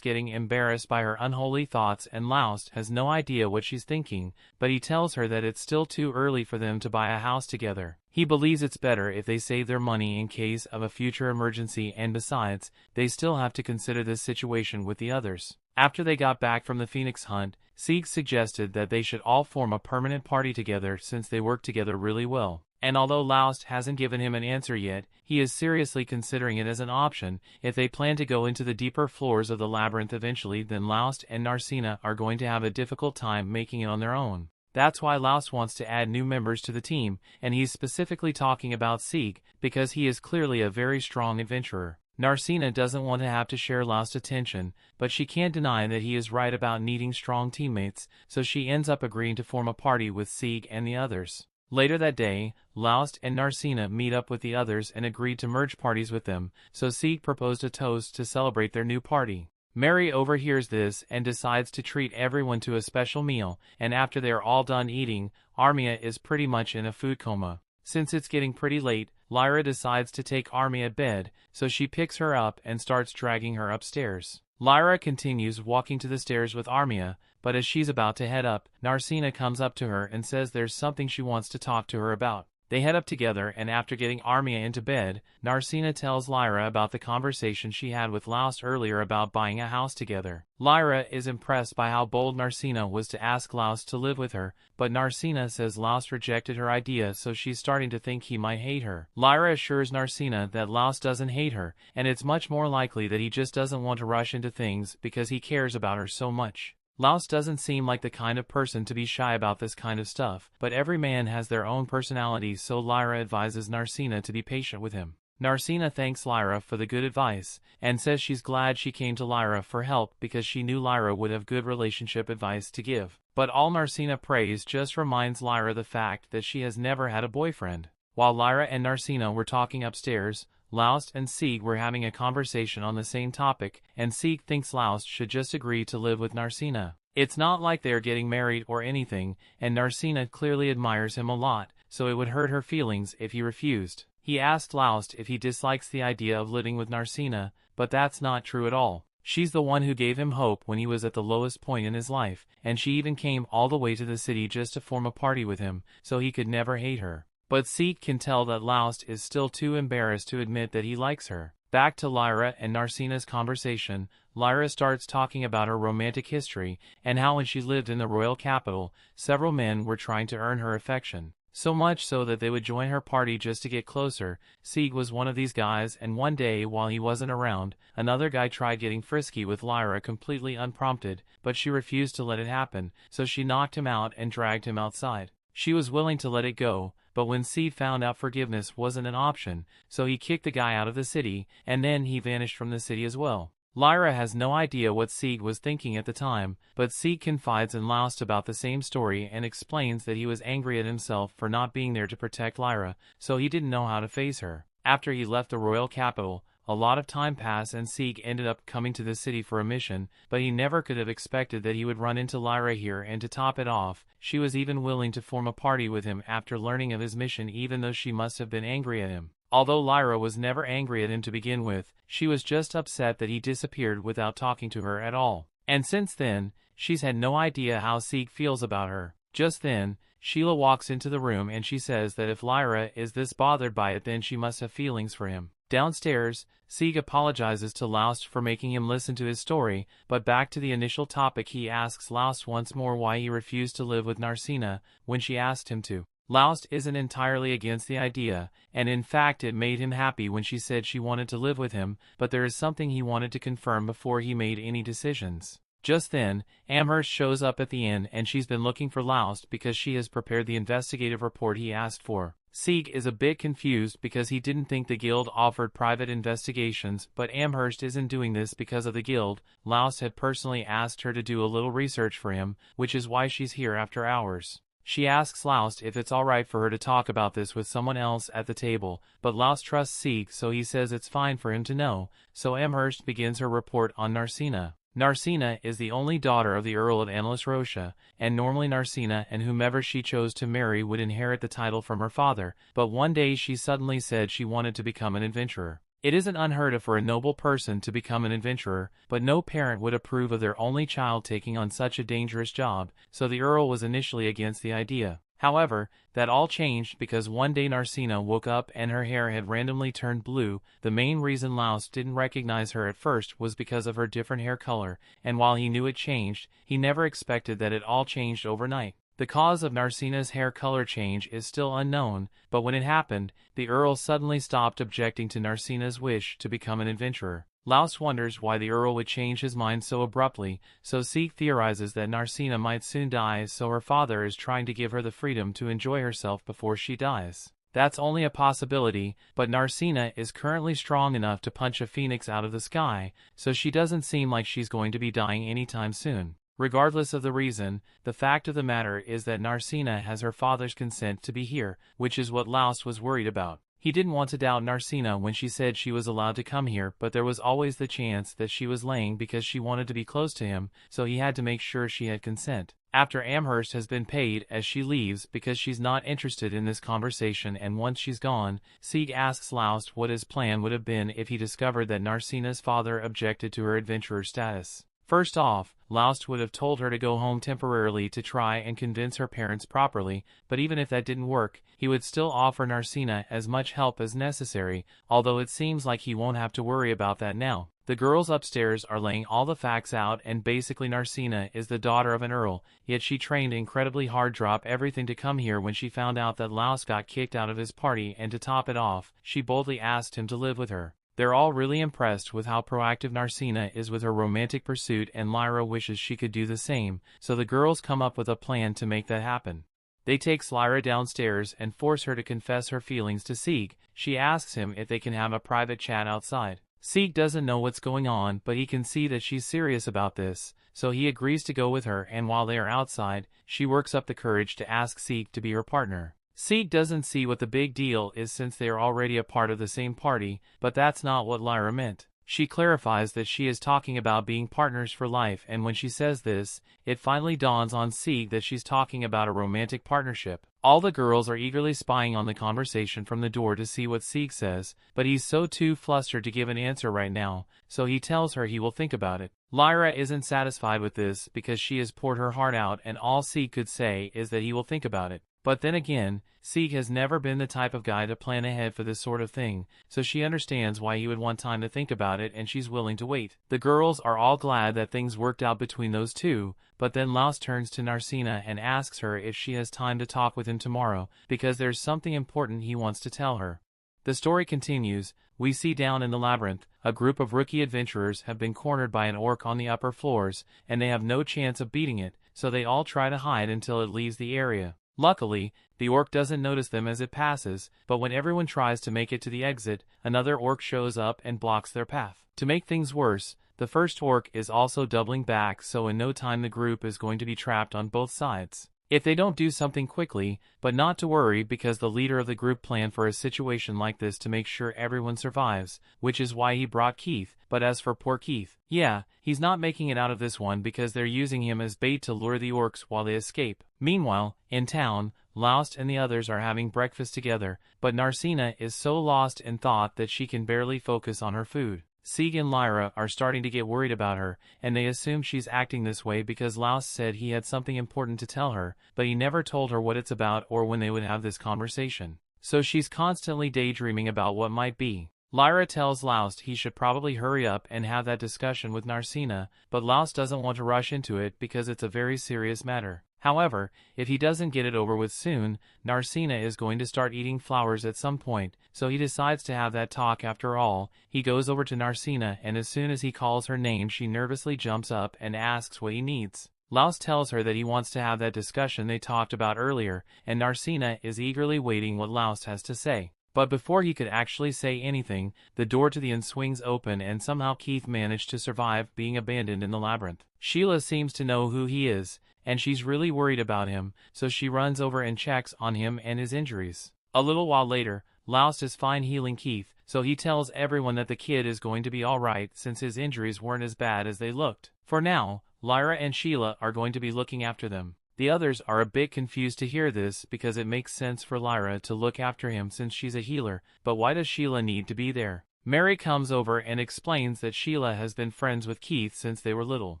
getting embarrassed by her unholy thoughts and Laust has no idea what she's thinking, but he tells her that it's still too early for them to buy a house together. He believes it's better if they save their money in case of a future emergency, and besides, they still have to consider this situation with the others. After they got back from the Phoenix hunt, Sieg suggested that they should all form a permanent party together since they work together really well. And although Laust hasn't given him an answer yet, he is seriously considering it as an option. If they plan to go into the deeper floors of the labyrinth eventually, then Laust and Narcina are going to have a difficult time making it on their own. That's why Laust wants to add new members to the team, and he's specifically talking about Sieg, because he is clearly a very strong adventurer. Narcina doesn't want to have to share Laust's attention, but she can't deny that he is right about needing strong teammates, so she ends up agreeing to form a party with Sieg and the others. Later that day, Laust and Narcina meet up with the others and agreed to merge parties with them, so Sieg proposed a toast to celebrate their new party. Mary overhears this and decides to treat everyone to a special meal, and after they are all done eating, Armia is pretty much in a food coma. Since it's getting pretty late, Lyra decides to take Armia to bed, so she picks her up and starts dragging her upstairs. Lyra continues walking to the stairs with Armia, but as she's about to head up, Narcina comes up to her and says there's something she wants to talk to her about. They head up together, and after getting Armia into bed, Narcina tells Lyra about the conversation she had with Laust earlier about buying a house together. Lyra is impressed by how bold Narcina was to ask Laust to live with her, but Narcina says Laust rejected her idea, so she's starting to think he might hate her. Lyra assures Narcina that Laust doesn't hate her, and it's much more likely that he just doesn't want to rush into things because he cares about her so much. Laust doesn't seem like the kind of person to be shy about this kind of stuff, but every man has their own personality, so Lyra advises Narcina to be patient with him. Narcina thanks Lyra for the good advice, and says she's glad she came to Lyra for help because she knew Lyra would have good relationship advice to give. But all Narcina prays just reminds Lyra the fact that she has never had a boyfriend. While Lyra and Narcina were talking upstairs, Laust and Sieg were having a conversation on the same topic, and Sieg thinks Laust should just agree to live with Narcina. It's not like they are getting married or anything, and Narcina clearly admires him a lot, so it would hurt her feelings if he refused. He asked Laust if he dislikes the idea of living with Narcina, but that's not true at all. She's the one who gave him hope when he was at the lowest point in his life, and she even came all the way to the city just to form a party with him, so he could never hate her. But Sieg can tell that Laust is still too embarrassed to admit that he likes her. Back to Lyra and Narcina's conversation, Lyra starts talking about her romantic history, and how when she lived in the royal capital, several men were trying to earn her affection. So much so that they would join her party just to get closer. Sieg was one of these guys, and one day while he wasn't around, another guy tried getting frisky with Lyra completely unprompted, but she refused to let it happen, so she knocked him out and dragged him outside. She was willing to let it go, but when Sieg found out forgiveness wasn't an option, so he kicked the guy out of the city, and then he vanished from the city as well. Lyra has no idea what Sieg was thinking at the time, but Sieg confides in Laust about the same story and explains that he was angry at himself for not being there to protect Lyra, so he didn't know how to face her. After he left the royal capital, a lot of time passed and Sieg ended up coming to the city for a mission, but he never could have expected that he would run into Lyra here, and to top it off, she was even willing to form a party with him after learning of his mission, even though she must have been angry at him. Although Lyra was never angry at him to begin with, she was just upset that he disappeared without talking to her at all. And since then, she's had no idea how Sieg feels about her. Just then, Sheila walks into the room and she says that if Lyra is this bothered by it, then she must have feelings for him. Downstairs, Sieg apologizes to Laust for making him listen to his story, but back to the initial topic, he asks Laust once more why he refused to live with Narcina when she asked him to. Laust isn't entirely against the idea, and in fact it made him happy when she said she wanted to live with him, but there is something he wanted to confirm before he made any decisions. Just then, Amherst shows up at the inn and she's been looking for Laust because she has prepared the investigative report he asked for. Sieg is a bit confused because he didn't think the guild offered private investigations, but Amherst isn't doing this because of the guild. Laust had personally asked her to do a little research for him, which is why she's here after hours. She asks Laust if it's alright for her to talk about this with someone else at the table, but Laust trusts Sieg, so he says it's fine for him to know, so Amherst begins her report on Narcina. Narcina is the only daughter of the Earl of Annalus Rocha, and normally Narcina and whomever she chose to marry would inherit the title from her father, but one day she suddenly said she wanted to become an adventurer. It isn't unheard of for a noble person to become an adventurer, but no parent would approve of their only child taking on such a dangerous job, so the Earl was initially against the idea. However, that all changed because one day Narcina woke up and her hair had randomly turned blue. The main reason Laust didn't recognize her at first was because of her different hair color, and while he knew it changed, he never expected that it all changed overnight. The cause of Narcina's hair color change is still unknown, but when it happened, the Earl suddenly stopped objecting to Narcina's wish to become an adventurer. Laust wonders why the Earl would change his mind so abruptly, so Sieg theorizes that Narcina might soon die, so her father is trying to give her the freedom to enjoy herself before she dies. That's only a possibility, but Narcina is currently strong enough to punch a phoenix out of the sky, so she doesn't seem like she's going to be dying anytime soon. Regardless of the reason, the fact of the matter is that Narcina has her father's consent to be here, which is what Laust was worried about. He didn't want to doubt Narcina when she said she was allowed to come here, but there was always the chance that she was lying because she wanted to be close to him, so he had to make sure she had consent. After Amherst has been paid, as she leaves because she's not interested in this conversation, and once she's gone, Sieg asks Laust what his plan would have been if he discovered that Narcina's father objected to her adventurer status. First off, Laust would have told her to go home temporarily to try and convince her parents properly, but even if that didn't work, he would still offer Narcina as much help as necessary, although it seems like he won't have to worry about that now. The girls upstairs are laying all the facts out, and basically Narcina is the daughter of an earl, yet she trained incredibly hard, drop everything to come here when she found out that Laust got kicked out of his party, and to top it off, she boldly asked him to live with her. They're all really impressed with how proactive Narcina is with her romantic pursuit, and Lyra wishes she could do the same, so the girls come up with a plan to make that happen. They take Lyra downstairs and force her to confess her feelings to Sieg. She asks him if they can have a private chat outside. Sieg doesn't know what's going on, but he can see that she's serious about this, so he agrees to go with her, and while they are outside, she works up the courage to ask Sieg to be her partner. Sieg doesn't see what the big deal is since they are already a part of the same party, but that's not what Lyra meant. She clarifies that she is talking about being partners for life, and when she says this, it finally dawns on Sieg that she's talking about a romantic partnership. All the girls are eagerly spying on the conversation from the door to see what Sieg says, but he's too flustered to give an answer right now, so he tells her he will think about it. Lyra isn't satisfied with this because she has poured her heart out, and all Sieg could say is that he will think about it. But then again, Sieg has never been the type of guy to plan ahead for this sort of thing, so she understands why he would want time to think about it, and she's willing to wait. The girls are all glad that things worked out between those two, but then Laust turns to Narcina and asks her if she has time to talk with him tomorrow, because there's something important he wants to tell her. The story continues. We see down in the labyrinth, a group of rookie adventurers have been cornered by an orc on the upper floors, and they have no chance of beating it, so they all try to hide until it leaves the area. Luckily, the orc doesn't notice them as it passes, but when everyone tries to make it to the exit, another orc shows up and blocks their path. To make things worse, the first orc is also doubling back, so in no time the group is going to be trapped on both sides. If they don't do something quickly, but not to worry because the leader of the group planned for a situation like this to make sure everyone survives, which is why he brought Keith. But as for poor Keith, yeah, he's not making it out of this one because they're using him as bait to lure the orcs while they escape. Meanwhile, in town, Laust and the others are having breakfast together, but Narcina is so lost in thought that she can barely focus on her food. Sieg and Lyra are starting to get worried about her, and they assume she's acting this way because Laust said he had something important to tell her, but he never told her what it's about or when they would have this conversation. So she's constantly daydreaming about what might be. Lyra tells Laust he should probably hurry up and have that discussion with Narcina, but Laust doesn't want to rush into it because it's a very serious matter. However, if he doesn't get it over with soon, Narcina is going to start eating flowers at some point, so he decides to have that talk after all. He goes over to Narcina, and as soon as he calls her name she nervously jumps up and asks what he needs. Laust tells her that he wants to have that discussion they talked about earlier, and Narcina is eagerly waiting what Laust has to say. But before he could actually say anything, the door to the inn swings open and somehow Keith managed to survive being abandoned in the labyrinth. Sheila seems to know who he is, and she's really worried about him, so she runs over and checks on him and his injuries. A little while later, Laust is fine healing Keith, so he tells everyone that the kid is going to be alright since his injuries weren't as bad as they looked. For now, Lyra and Sheila are going to be looking after them. The others are a bit confused to hear this because it makes sense for Lyra to look after him since she's a healer, but why does Sheila need to be there? Mary comes over and explains that Sheila has been friends with Keith since they were little.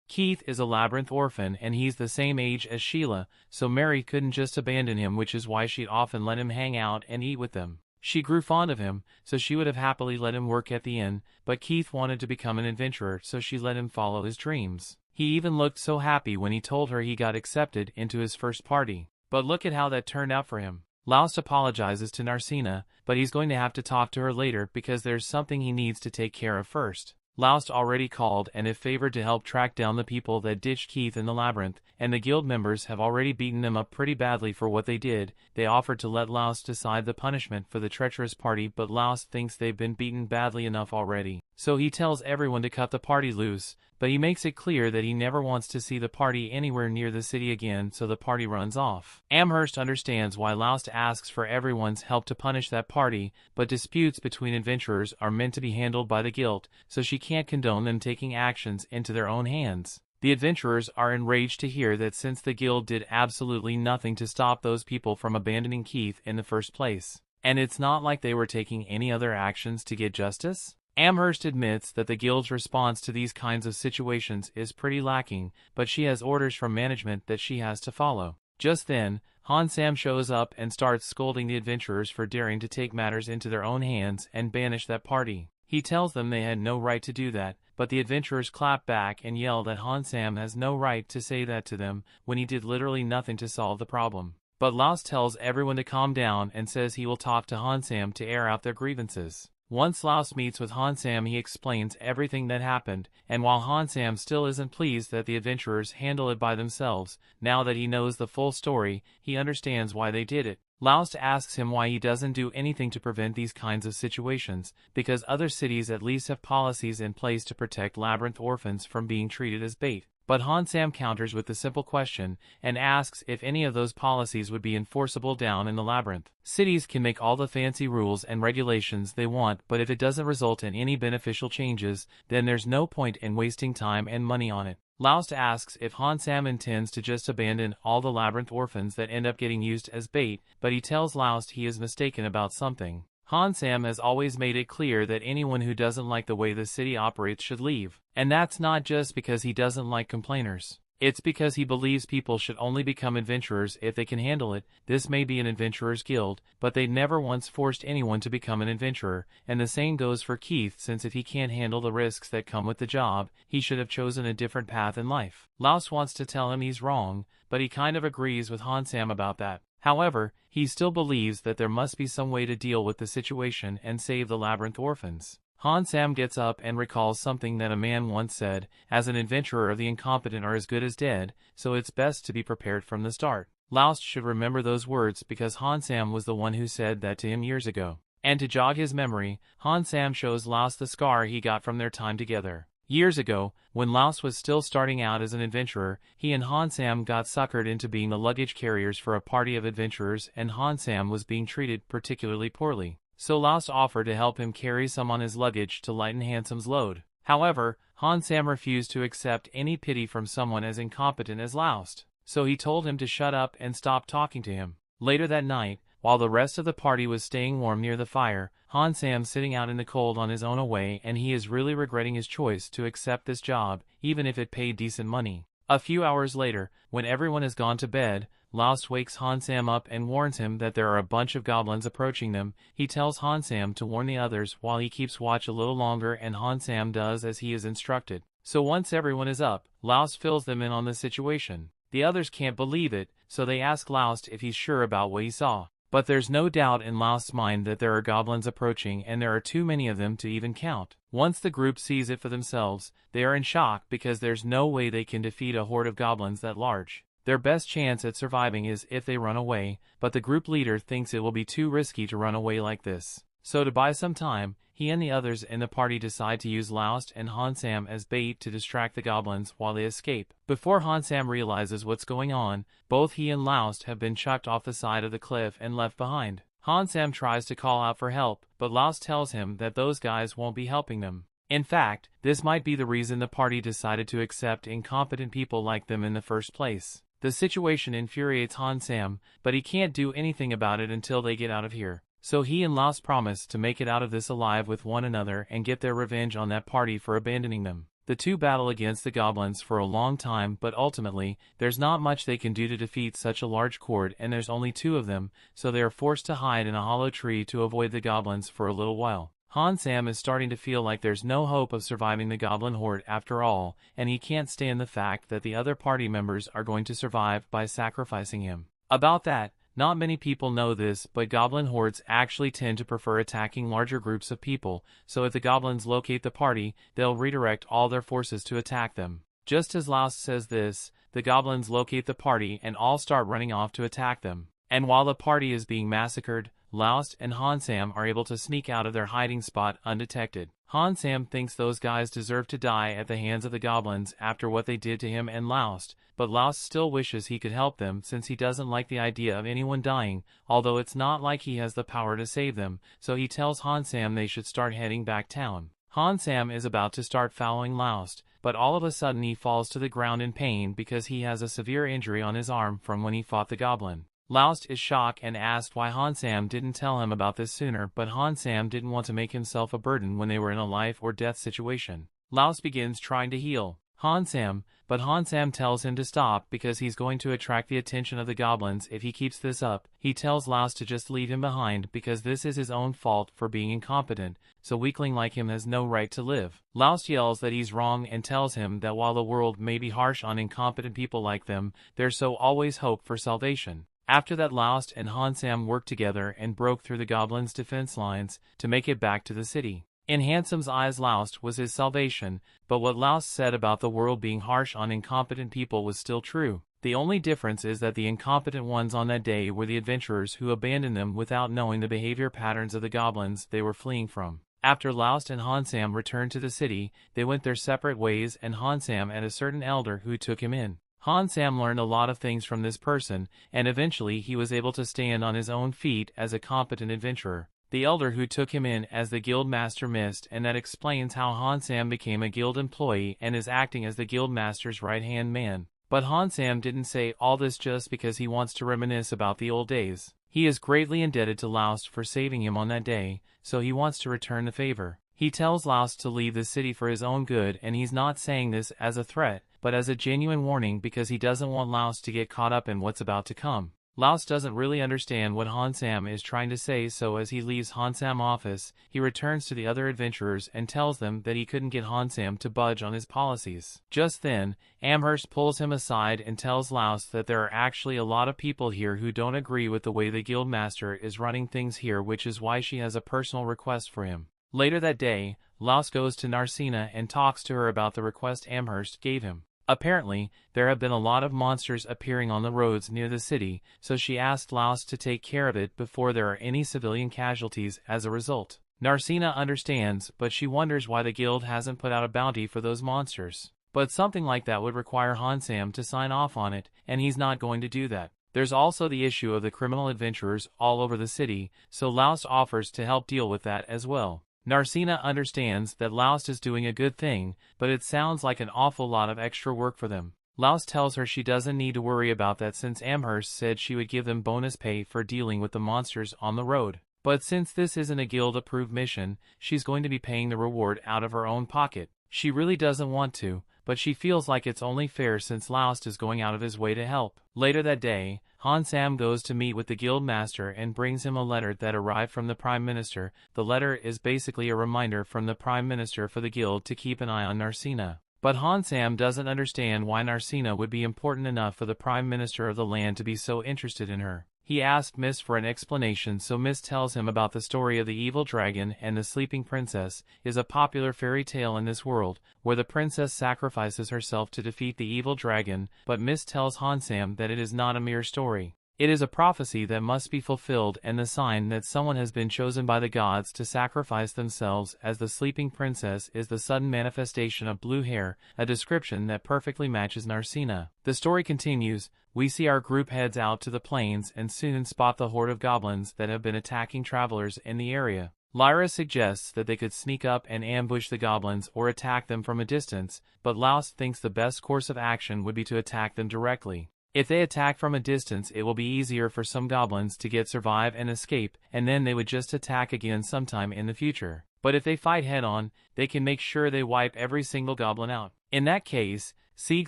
Keith is a labyrinth orphan and he's the same age as Sheila, so Mary couldn't just abandon him, which is why she'd often let him hang out and eat with them. She grew fond of him, so she would have happily let him work at the inn, but Keith wanted to become an adventurer, so she let him follow his dreams. He even looked so happy when he told her he got accepted into his first party. But look at how that turned out for him. Laust apologizes to Narcina, but he's going to have to talk to her later because there's something he needs to take care of first. Laust already called and if favored to help track down the people that ditched Keith in the labyrinth, and the guild members have already beaten them up pretty badly for what they did. They offered to let Laust decide the punishment for the treacherous party, but Laust thinks they've been beaten badly enough already. So he tells everyone to cut the party loose. but he makes it clear that he never wants to see the party anywhere near the city again, so the party runs off. Amherst understands why Loust asks for everyone's help to punish that party, but disputes between adventurers are meant to be handled by the guild, so she can't condone them taking actions into their own hands. The adventurers are enraged to hear that since the guild did absolutely nothing to stop those people from abandoning Keith in the first place, and it's not like they were taking any other actions to get justice. Amherst admits that the guild's response to these kinds of situations is pretty lacking, but she has orders from management that she has to follow. Just then, Hansam shows up and starts scolding the adventurers for daring to take matters into their own hands and banish that party. He tells them they had no right to do that, but the adventurers clap back and yell that Hansam has no right to say that to them when he did literally nothing to solve the problem. But Loust tells everyone to calm down and says he will talk to Hansam to air out their grievances. Once Loust meets with Hansam, he explains everything that happened, and while Hansam still isn't pleased that the adventurers handle it by themselves, now that he knows the full story, he understands why they did it. Loust asks him why he doesn't do anything to prevent these kinds of situations, because other cities at least have policies in place to protect labyrinth orphans from being treated as bait. But Hansam counters with the simple question, and asks if any of those policies would be enforceable down in the labyrinth. Cities can make all the fancy rules and regulations they want, but if it doesn't result in any beneficial changes, then there's no point in wasting time and money on it. Loust asks if Hansam intends to just abandon all the labyrinth orphans that end up getting used as bait, but he tells Loust he is mistaken about something. Hansam has always made it clear that anyone who doesn't like the way the city operates should leave. And that's not just because he doesn't like complainers. It's because he believes people should only become adventurers if they can handle it. This may be an adventurer's guild, but they never once forced anyone to become an adventurer, and the same goes for Keith, since if he can't handle the risks that come with the job, he should have chosen a different path in life. Loust wants to tell him he's wrong, but he kind of agrees with Hansam about that. However, he still believes that there must be some way to deal with the situation and save the labyrinth orphans. Hansam gets up and recalls something that a man once said, as an adventurer the incompetent are as good as dead, so it's best to be prepared from the start. Loust should remember those words because Hansam was the one who said that to him years ago. And to jog his memory, Hansam shows Loust the scar he got from their time together. Years ago, when Loust was still starting out as an adventurer, he and Hansam got suckered into being the luggage carriers for a party of adventurers, and Hansam was being treated particularly poorly. So Loust offered to help him carry some on his luggage to lighten Hansam's load. However, Hansam refused to accept any pity from someone as incompetent as Loust, so he told him to shut up and stop talking to him. Later that night, while the rest of the party was staying warm near the fire, Hansam's sitting out in the cold on his own away, and he is really regretting his choice to accept this job, even if it paid decent money. A few hours later, when everyone has gone to bed, Loust wakes Hansam up and warns him that there are a bunch of goblins approaching them. He tells Hansam to warn the others while he keeps watch a little longer, and Hansam does as he is instructed. So once everyone is up, Loust fills them in on the situation. The others can't believe it, so they ask Loust if he's sure about what he saw. But there's no doubt in Loust's mind that there are goblins approaching, and there are too many of them to even count. Once the group sees it for themselves, they are in shock because there's no way they can defeat a horde of goblins that large. Their best chance at surviving is if they run away, but the group leader thinks it will be too risky to run away like this. So to buy some time, he and the others in the party decide to use Loust and Hansam as bait to distract the goblins while they escape. Before Hansam realizes what's going on, both he and Loust have been chucked off the side of the cliff and left behind. Hansam tries to call out for help, but Loust tells him that those guys won't be helping them. In fact, this might be the reason the party decided to accept incompetent people like them in the first place. The situation infuriates Hansam, but he can't do anything about it until they get out of here. So he and Loust promise to make it out of this alive with one another and get their revenge on that party for abandoning them. The two battle against the goblins for a long time, but ultimately, there's not much they can do to defeat such a large horde, and there's only two of them, so they are forced to hide in a hollow tree to avoid the goblins for a little while. Hansam is starting to feel like there's no hope of surviving the goblin horde after all, and he can't stand the fact that the other party members are going to survive by sacrificing him. About that, not many people know this, but goblin hordes actually tend to prefer attacking larger groups of people, so if the goblins locate the party, they'll redirect all their forces to attack them. Just as Loust says this, the goblins locate the party and all start running off to attack them. And while the party is being massacred, Loust and Hansam are able to sneak out of their hiding spot undetected. Hansam thinks those guys deserve to die at the hands of the goblins after what they did to him and Laust, but Laust still wishes he could help them since he doesn't like the idea of anyone dying, although it's not like he has the power to save them, so he tells Hansam they should start heading back town. Hansam is about to start following Laust, but all of a sudden he falls to the ground in pain because he has a severe injury on his arm from when he fought the goblin. Laust is shocked and asked why Hansam didn't tell him about this sooner, but Hansam didn't want to make himself a burden when they were in a life or death situation. Laust begins trying to heal Hansam, but Hansam tells him to stop because he's going to attract the attention of the goblins if he keeps this up. He tells Laust to just leave him behind because this is his own fault for being incompetent, so weakling like him has no right to live. Laust yells that he's wrong and tells him that while the world may be harsh on incompetent people like them, there's so always hope for salvation. After that, Laust and Hansam worked together and broke through the goblins' defense lines to make it back to the city. In Hansam's eyes, Laust was his salvation, but what Laust said about the world being harsh on incompetent people was still true. The only difference is that the incompetent ones on that day were the adventurers who abandoned them without knowing the behavior patterns of the goblins they were fleeing from. After Laust and Hansam returned to the city, they went their separate ways, and Hansam had a certain elder who took him in. Hansam learned a lot of things from this person, and eventually he was able to stand on his own feet as a competent adventurer. The elder who took him in as the guild master missed, and that explains how Hansam became a guild employee and is acting as the guild master's right-hand man. But Hansam didn't say all this just because he wants to reminisce about the old days. He is greatly indebted to Laust for saving him on that day, so he wants to return the favor. He tells Laust to leave the city for his own good, and he's not saying this as a threat, but as a genuine warning because he doesn't want Laust to get caught up in what's about to come. Laust doesn't really understand what Hansam is trying to say, so as he leaves Hansam's office, he returns to the other adventurers and tells them that he couldn't get Hansam to budge on his policies. Just then, Amherst pulls him aside and tells Laust that there are actually a lot of people here who don't agree with the way the guildmaster is running things here, which is why she has a personal request for him. Later that day, Laust goes to Narcina and talks to her about the request Amherst gave him. Apparently, there have been a lot of monsters appearing on the roads near the city, so she asked Laust to take care of it before there are any civilian casualties as a result. Narcina understands, but she wonders why the guild hasn't put out a bounty for those monsters. But something like that would require Hansam to sign off on it, and he's not going to do that. There's also the issue of the criminal adventurers all over the city, so Laust offers to help deal with that as well. Narcina understands that Laust is doing a good thing, but it sounds like an awful lot of extra work for them. Laust tells her she doesn't need to worry about that since Amherst said she would give them bonus pay for dealing with the monsters on the road. But since this isn't a guild-approved mission, she's going to be paying the reward out of her own pocket. She really doesn't want to, but she feels like it's only fair since Laust is going out of his way to help. Later that day, Hansam goes to meet with the guild master and brings him a letter that arrived from the Prime Minister. The letter is basically a reminder from the Prime Minister for the guild to keep an eye on Narcina. But Hansam doesn't understand why Narcina would be important enough for the Prime Minister of the land to be so interested in her. He asked Miss for an explanation, so Miss tells him about the story of the evil dragon and the sleeping princess is a popular fairy tale in this world, where the princess sacrifices herself to defeat the evil dragon, but Miss tells Hansam that it is not a mere story. It is a prophecy that must be fulfilled and the sign that someone has been chosen by the gods to sacrifice themselves, as the sleeping princess is the sudden manifestation of blue hair, a description that perfectly matches Narcina. The story continues. We see our group heads out to the plains and soon spot the horde of goblins that have been attacking travelers in the area. Lyra suggests that they could sneak up and ambush the goblins or attack them from a distance, but Laust thinks the best course of action would be to attack them directly. If they attack from a distance, it will be easier for some goblins to survive and escape, and then they would just attack again sometime in the future. But if they fight head-on, they can make sure they wipe every single goblin out. In that case, Sieg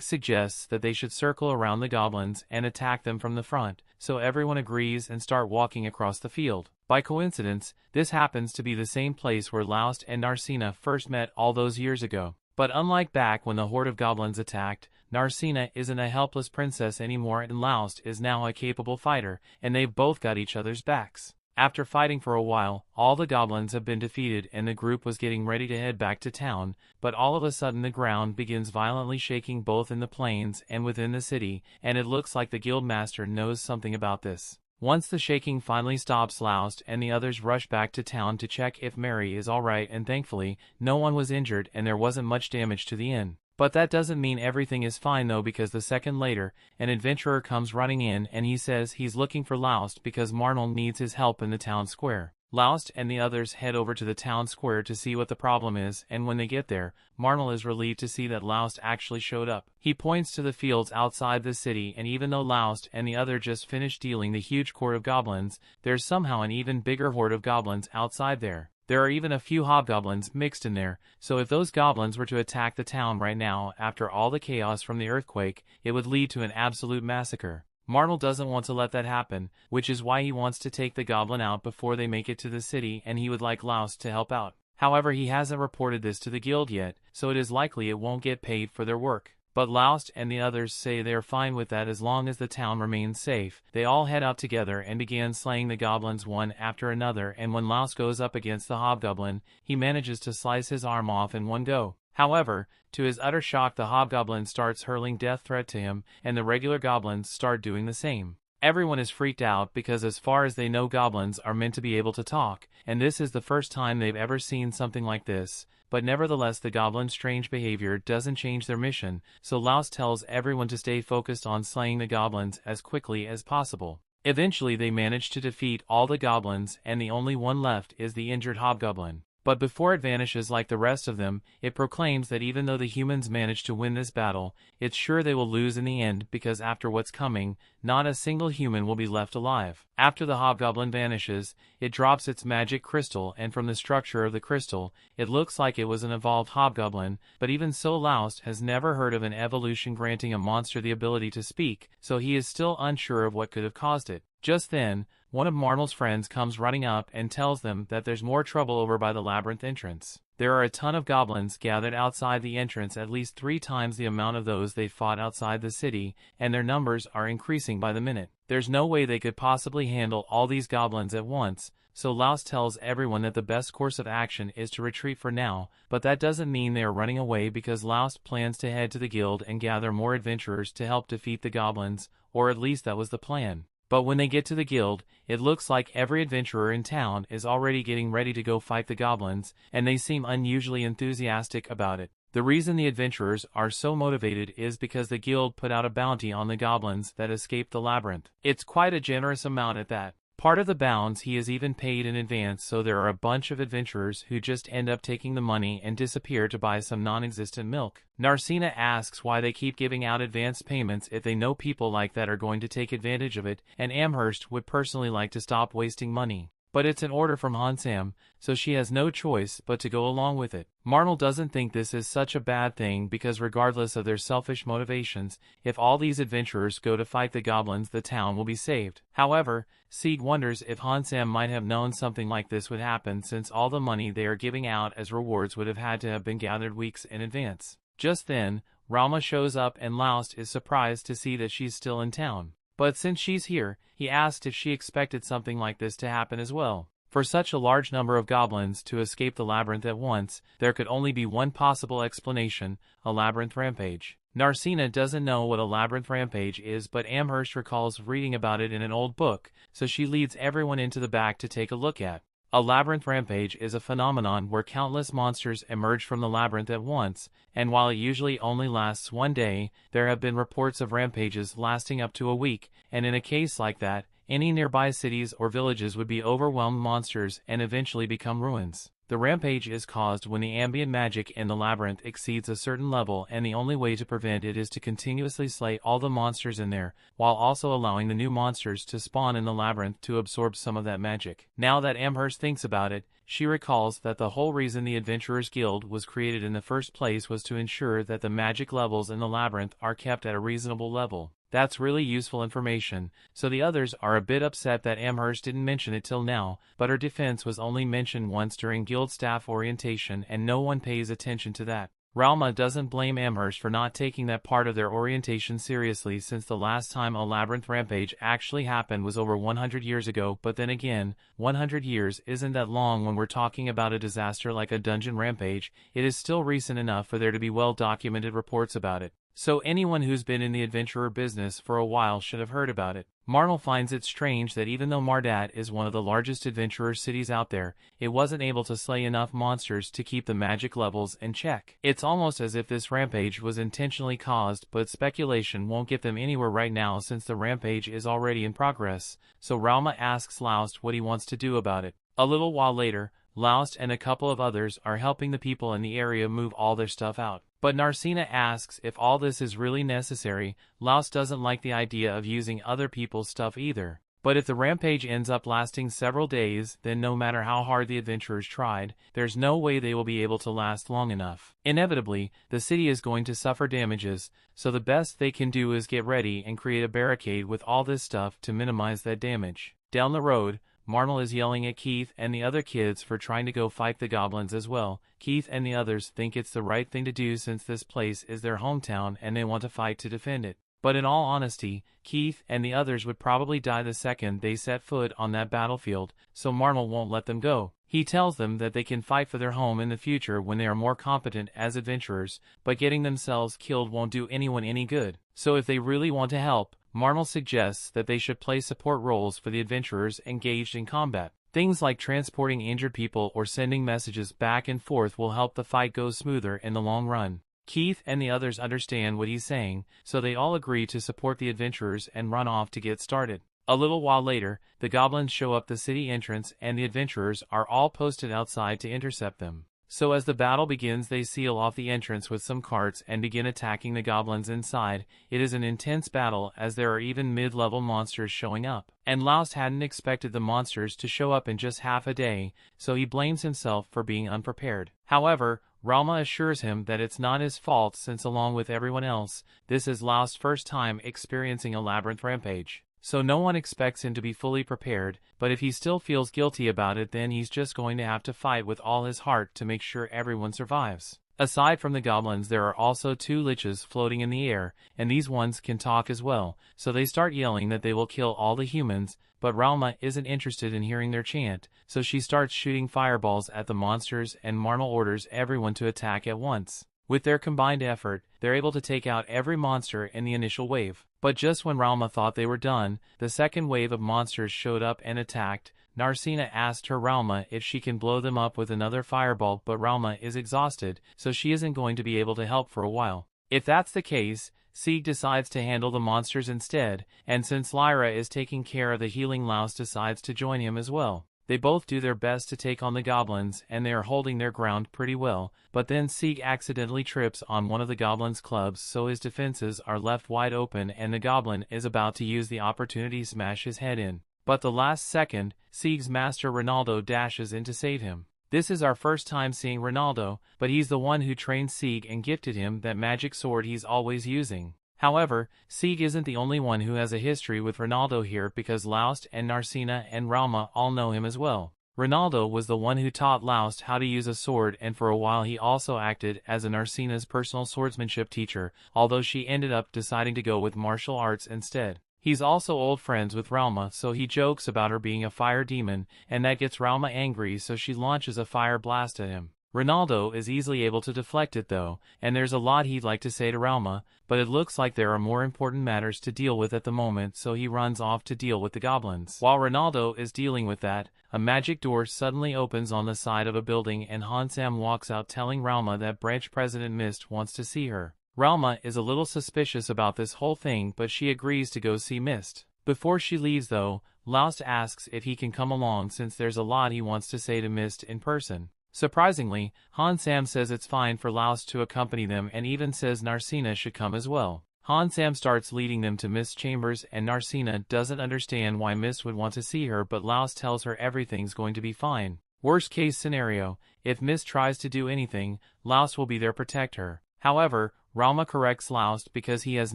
suggests that they should circle around the goblins and attack them from the front, so everyone agrees and start walking across the field. By coincidence, this happens to be the same place where Laust and Narcina first met all those years ago. But unlike back when the horde of goblins attacked, Narcina isn't a helpless princess anymore and Laust is now a capable fighter, and they've both got each other's backs. After fighting for a while, all the goblins have been defeated and the group was getting ready to head back to town, but all of a sudden the ground begins violently shaking both in the plains and within the city, and it looks like the guildmaster knows something about this. Once the shaking finally stops, Loust and the others rush back to town to check if Mary is alright, and thankfully, no one was injured and there wasn't much damage to the inn. But that doesn't mean everything is fine though, because the second later, an adventurer comes running in and he says he's looking for Loust because Marnell needs his help in the town square. Loust and the others head over to the town square to see what the problem is, and when they get there, Marnell is relieved to see that Loust actually showed up. He points to the fields outside the city, and even though Loust and the other just finished dealing the huge horde of goblins, there's somehow an even bigger horde of goblins outside there. There are even a few hobgoblins mixed in there, so if those goblins were to attack the town right now after all the chaos from the earthquake, it would lead to an absolute massacre. Marnell doesn't want to let that happen, which is why he wants to take the goblin out before they make it to the city, and he would like Loust to help out. However, he hasn't reported this to the guild yet, so it is likely it won't get paid for their work. But Loust and the others say they are fine with that as long as the town remains safe. They all head out together and begin slaying the goblins one after another, and when Loust goes up against the hobgoblin, he manages to slice his arm off in one go. However, to his utter shock, the hobgoblin starts hurling death threat to him, and the regular goblins start doing the same. Everyone is freaked out because as far as they know, goblins are meant to be able to talk, and this is the first time they've ever seen something like this. But nevertheless, the goblins' strange behavior doesn't change their mission, so Loust tells everyone to stay focused on slaying the goblins as quickly as possible. Eventually they manage to defeat all the goblins, and the only one left is the injured hobgoblin. But before it vanishes like the rest of them, it proclaims that even though the humans manage to win this battle, it's sure they will lose in the end, because after what's coming, not a single human will be left alive. After the hobgoblin vanishes, it drops its magic crystal, and from the structure of the crystal, it looks like it was an evolved hobgoblin, but even so, Loust has never heard of an evolution granting a monster the ability to speak, so he is still unsure of what could have caused it. Just then, one of Marnell's friends comes running up and tells them that there's more trouble over by the labyrinth entrance. There are a ton of goblins gathered outside the entrance, at least 3 times the amount of those they fought outside the city, and their numbers are increasing by the minute. There's no way they could possibly handle all these goblins at once, so Loust tells everyone that the best course of action is to retreat for now, but that doesn't mean they are running away, because Loust plans to head to the guild and gather more adventurers to help defeat the goblins, or at least that was the plan. But when they get to the guild, it looks like every adventurer in town is already getting ready to go fight the goblins, and they seem unusually enthusiastic about it. The reason the adventurers are so motivated is because the guild put out a bounty on the goblins that escaped the labyrinth. It's quite a generous amount at that. Part of the bounds he is even paid in advance, so there are a bunch of adventurers who just end up taking the money and disappear to buy some non-existent milk. Narcina asks why they keep giving out advance payments if they know people like that are going to take advantage of it, and Amherst would personally like to stop wasting money. But it's an order from Hansam, so she has no choice but to go along with it. Marnell doesn't think this is such a bad thing, because regardless of their selfish motivations, if all these adventurers go to fight the goblins, the town will be saved. However, Sieg wonders if Hansam might have known something like this would happen, since all the money they are giving out as rewards would have had to have been gathered weeks in advance. Just then, Ralma shows up, and Loust is surprised to see that she's still in town. But since she's here, he asked if she expected something like this to happen as well. For such a large number of goblins to escape the labyrinth at once, there could only be one possible explanation: a labyrinth rampage. Narcina doesn't know what a labyrinth rampage is, but Amherst recalls reading about it in an old book, so she leads everyone into the back to take a look at. A labyrinth rampage is a phenomenon where countless monsters emerge from the labyrinth at once, and while it usually only lasts one day, there have been reports of rampages lasting up to a week, and in a case like that, any nearby cities or villages would be overwhelmed monsters and eventually become ruins. The rampage is caused when the ambient magic in the labyrinth exceeds a certain level, and the only way to prevent it is to continuously slay all the monsters in there, while also allowing the new monsters to spawn in the labyrinth to absorb some of that magic. Now that Amherst thinks about it, she recalls that the whole reason the Adventurers Guild was created in the first place was to ensure that the magic levels in the labyrinth are kept at a reasonable level. That's really useful information, so the others are a bit upset that Amherst didn't mention it till now, but her defense was only mentioned once during guild staff orientation, and no one pays attention to that. Ralma doesn't blame Amherst for not taking that part of their orientation seriously, since the last time a labyrinth rampage actually happened was over 100 years ago, but then again, 100 years isn't that long when we're talking about a disaster like a dungeon rampage. It is still recent enough for there to be well-documented reports about it. so anyone who's been in the adventurer business for a while should have heard about it. Marnell finds it strange that even though Mardat is one of the largest adventurer cities out there, it wasn't able to slay enough monsters to keep the magic levels in check. It's almost as if this rampage was intentionally caused, but speculation won't get them anywhere right now since the rampage is already in progress, so Rauma asks Laust what he wants to do about it. A little while later, Laust and a couple of others are helping the people in the area move all their stuff out. But Narcina asks if all this is really necessary. Laust doesn't like the idea of using other people's stuff either. But if the rampage ends up lasting several days, then no matter how hard the adventurers tried, there's no way they will be able to last long enough. Inevitably, the city is going to suffer damages, so the best they can do is get ready and create a barricade with all this stuff to minimize that damage. Down the road, Marnell is yelling at Keith and the other kids for trying to go fight the goblins as well. Keith and the others think it's the right thing to do since this place is their hometown and they want to fight to defend it. But in all honesty, Keith and the others would probably die the second they set foot on that battlefield, so Marnell won't let them go. He tells them that they can fight for their home in the future when they are more competent as adventurers, but getting themselves killed won't do anyone any good. So if they really want to help, Marnell suggests that they should play support roles for the adventurers engaged in combat. Things like transporting injured people or sending messages back and forth will help the fight go smoother in the long run. Keith and the others understand what he's saying, so they all agree to support the adventurers and run off to get started. A little while later, the goblins show up the city entrance and the adventurers are all posted outside to intercept them. So as the battle begins, they seal off the entrance with some carts and begin attacking the goblins inside. It is an intense battle as there are even mid-level monsters showing up. And Laust hadn't expected the monsters to show up in just half a day, so he blames himself for being unprepared. However, Rauma assures him that it's not his fault since along with everyone else, this is Laust's first time experiencing a labyrinth rampage. So no one expects him to be fully prepared, but if he still feels guilty about it then he's just going to have to fight with all his heart to make sure everyone survives. Aside from the goblins there are also 2 liches floating in the air, and these ones can talk as well, so they start yelling that they will kill all the humans, but Rauma isn't interested in hearing their chant, so she starts shooting fireballs at the monsters and Marnell orders everyone to attack at once. With their combined effort, they're able to take out every monster in the initial wave. But just when Rauma thought they were done, the second wave of monsters showed up and attacked. Narcina asked her Rauma if she can blow them up with another fireball, but Rauma is exhausted, so she isn't going to be able to help for a while. If that's the case, Sieg decides to handle the monsters instead, and since Lyra is taking care of the healing, Laust decides to join him as well. They both do their best to take on the goblins and they are holding their ground pretty well, but then Sieg accidentally trips on one of the goblins' clubs so his defenses are left wide open and the goblin is about to use the opportunity to smash his head in. But the last second, Sieg's master Ronaldo dashes in to save him. This is our first time seeing Ronaldo, but he's the one who trained Sieg and gifted him that magic sword he's always using. However, Sieg isn't the only one who has a history with Ronaldo here because Laust and Narcina and Rauma all know him as well. Ronaldo was the one who taught Laust how to use a sword and for a while he also acted as a Narcina's personal swordsmanship teacher, although she ended up deciding to go with martial arts instead. He's also old friends with Rauma, so he jokes about her being a fire demon, and that gets Rauma angry so she launches a fire blast at him. Ronaldo is easily able to deflect it though, and there's a lot he'd like to say to Rauma, but it looks like there are more important matters to deal with at the moment, so he runs off to deal with the goblins. While Ronaldo is dealing with that, a magic door suddenly opens on the side of a building and Hansam walks out telling Rauma that Branch President Mist wants to see her. Rauma is a little suspicious about this whole thing, but she agrees to go see Mist. Before she leaves though, Laust asks if he can come along since there's a lot he wants to say to Mist in person. Surprisingly, Hansam says it's fine for Laust to accompany them and even says Narcina should come as well. Hansam starts leading them to Mist's chambers and Narcina doesn't understand why Mist would want to see her, but Laust tells her everything's going to be fine. Worst case scenario, if Mist tries to do anything, Laust will be there to protect her. However, Rauma corrects Laust because he has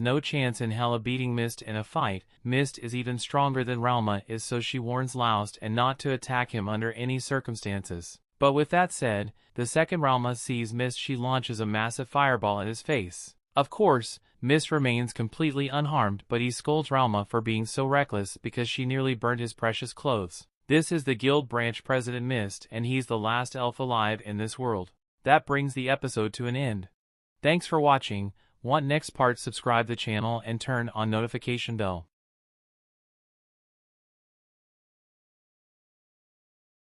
no chance in hell of beating Mist in a fight. Mist is even stronger than Rauma is, so she warns Laust and not to attack him under any circumstances. But with that said, the second Rauma sees Mist she launches a massive fireball at his face. Of course, Mist remains completely unharmed, but he scolds Rauma for being so reckless because she nearly burned his precious clothes. This is the guild branch president Mist and he's the last elf alive in this world. That brings the episode to an end. Thanks for watching. Want next part? Subscribe the channel and turn on notification bell.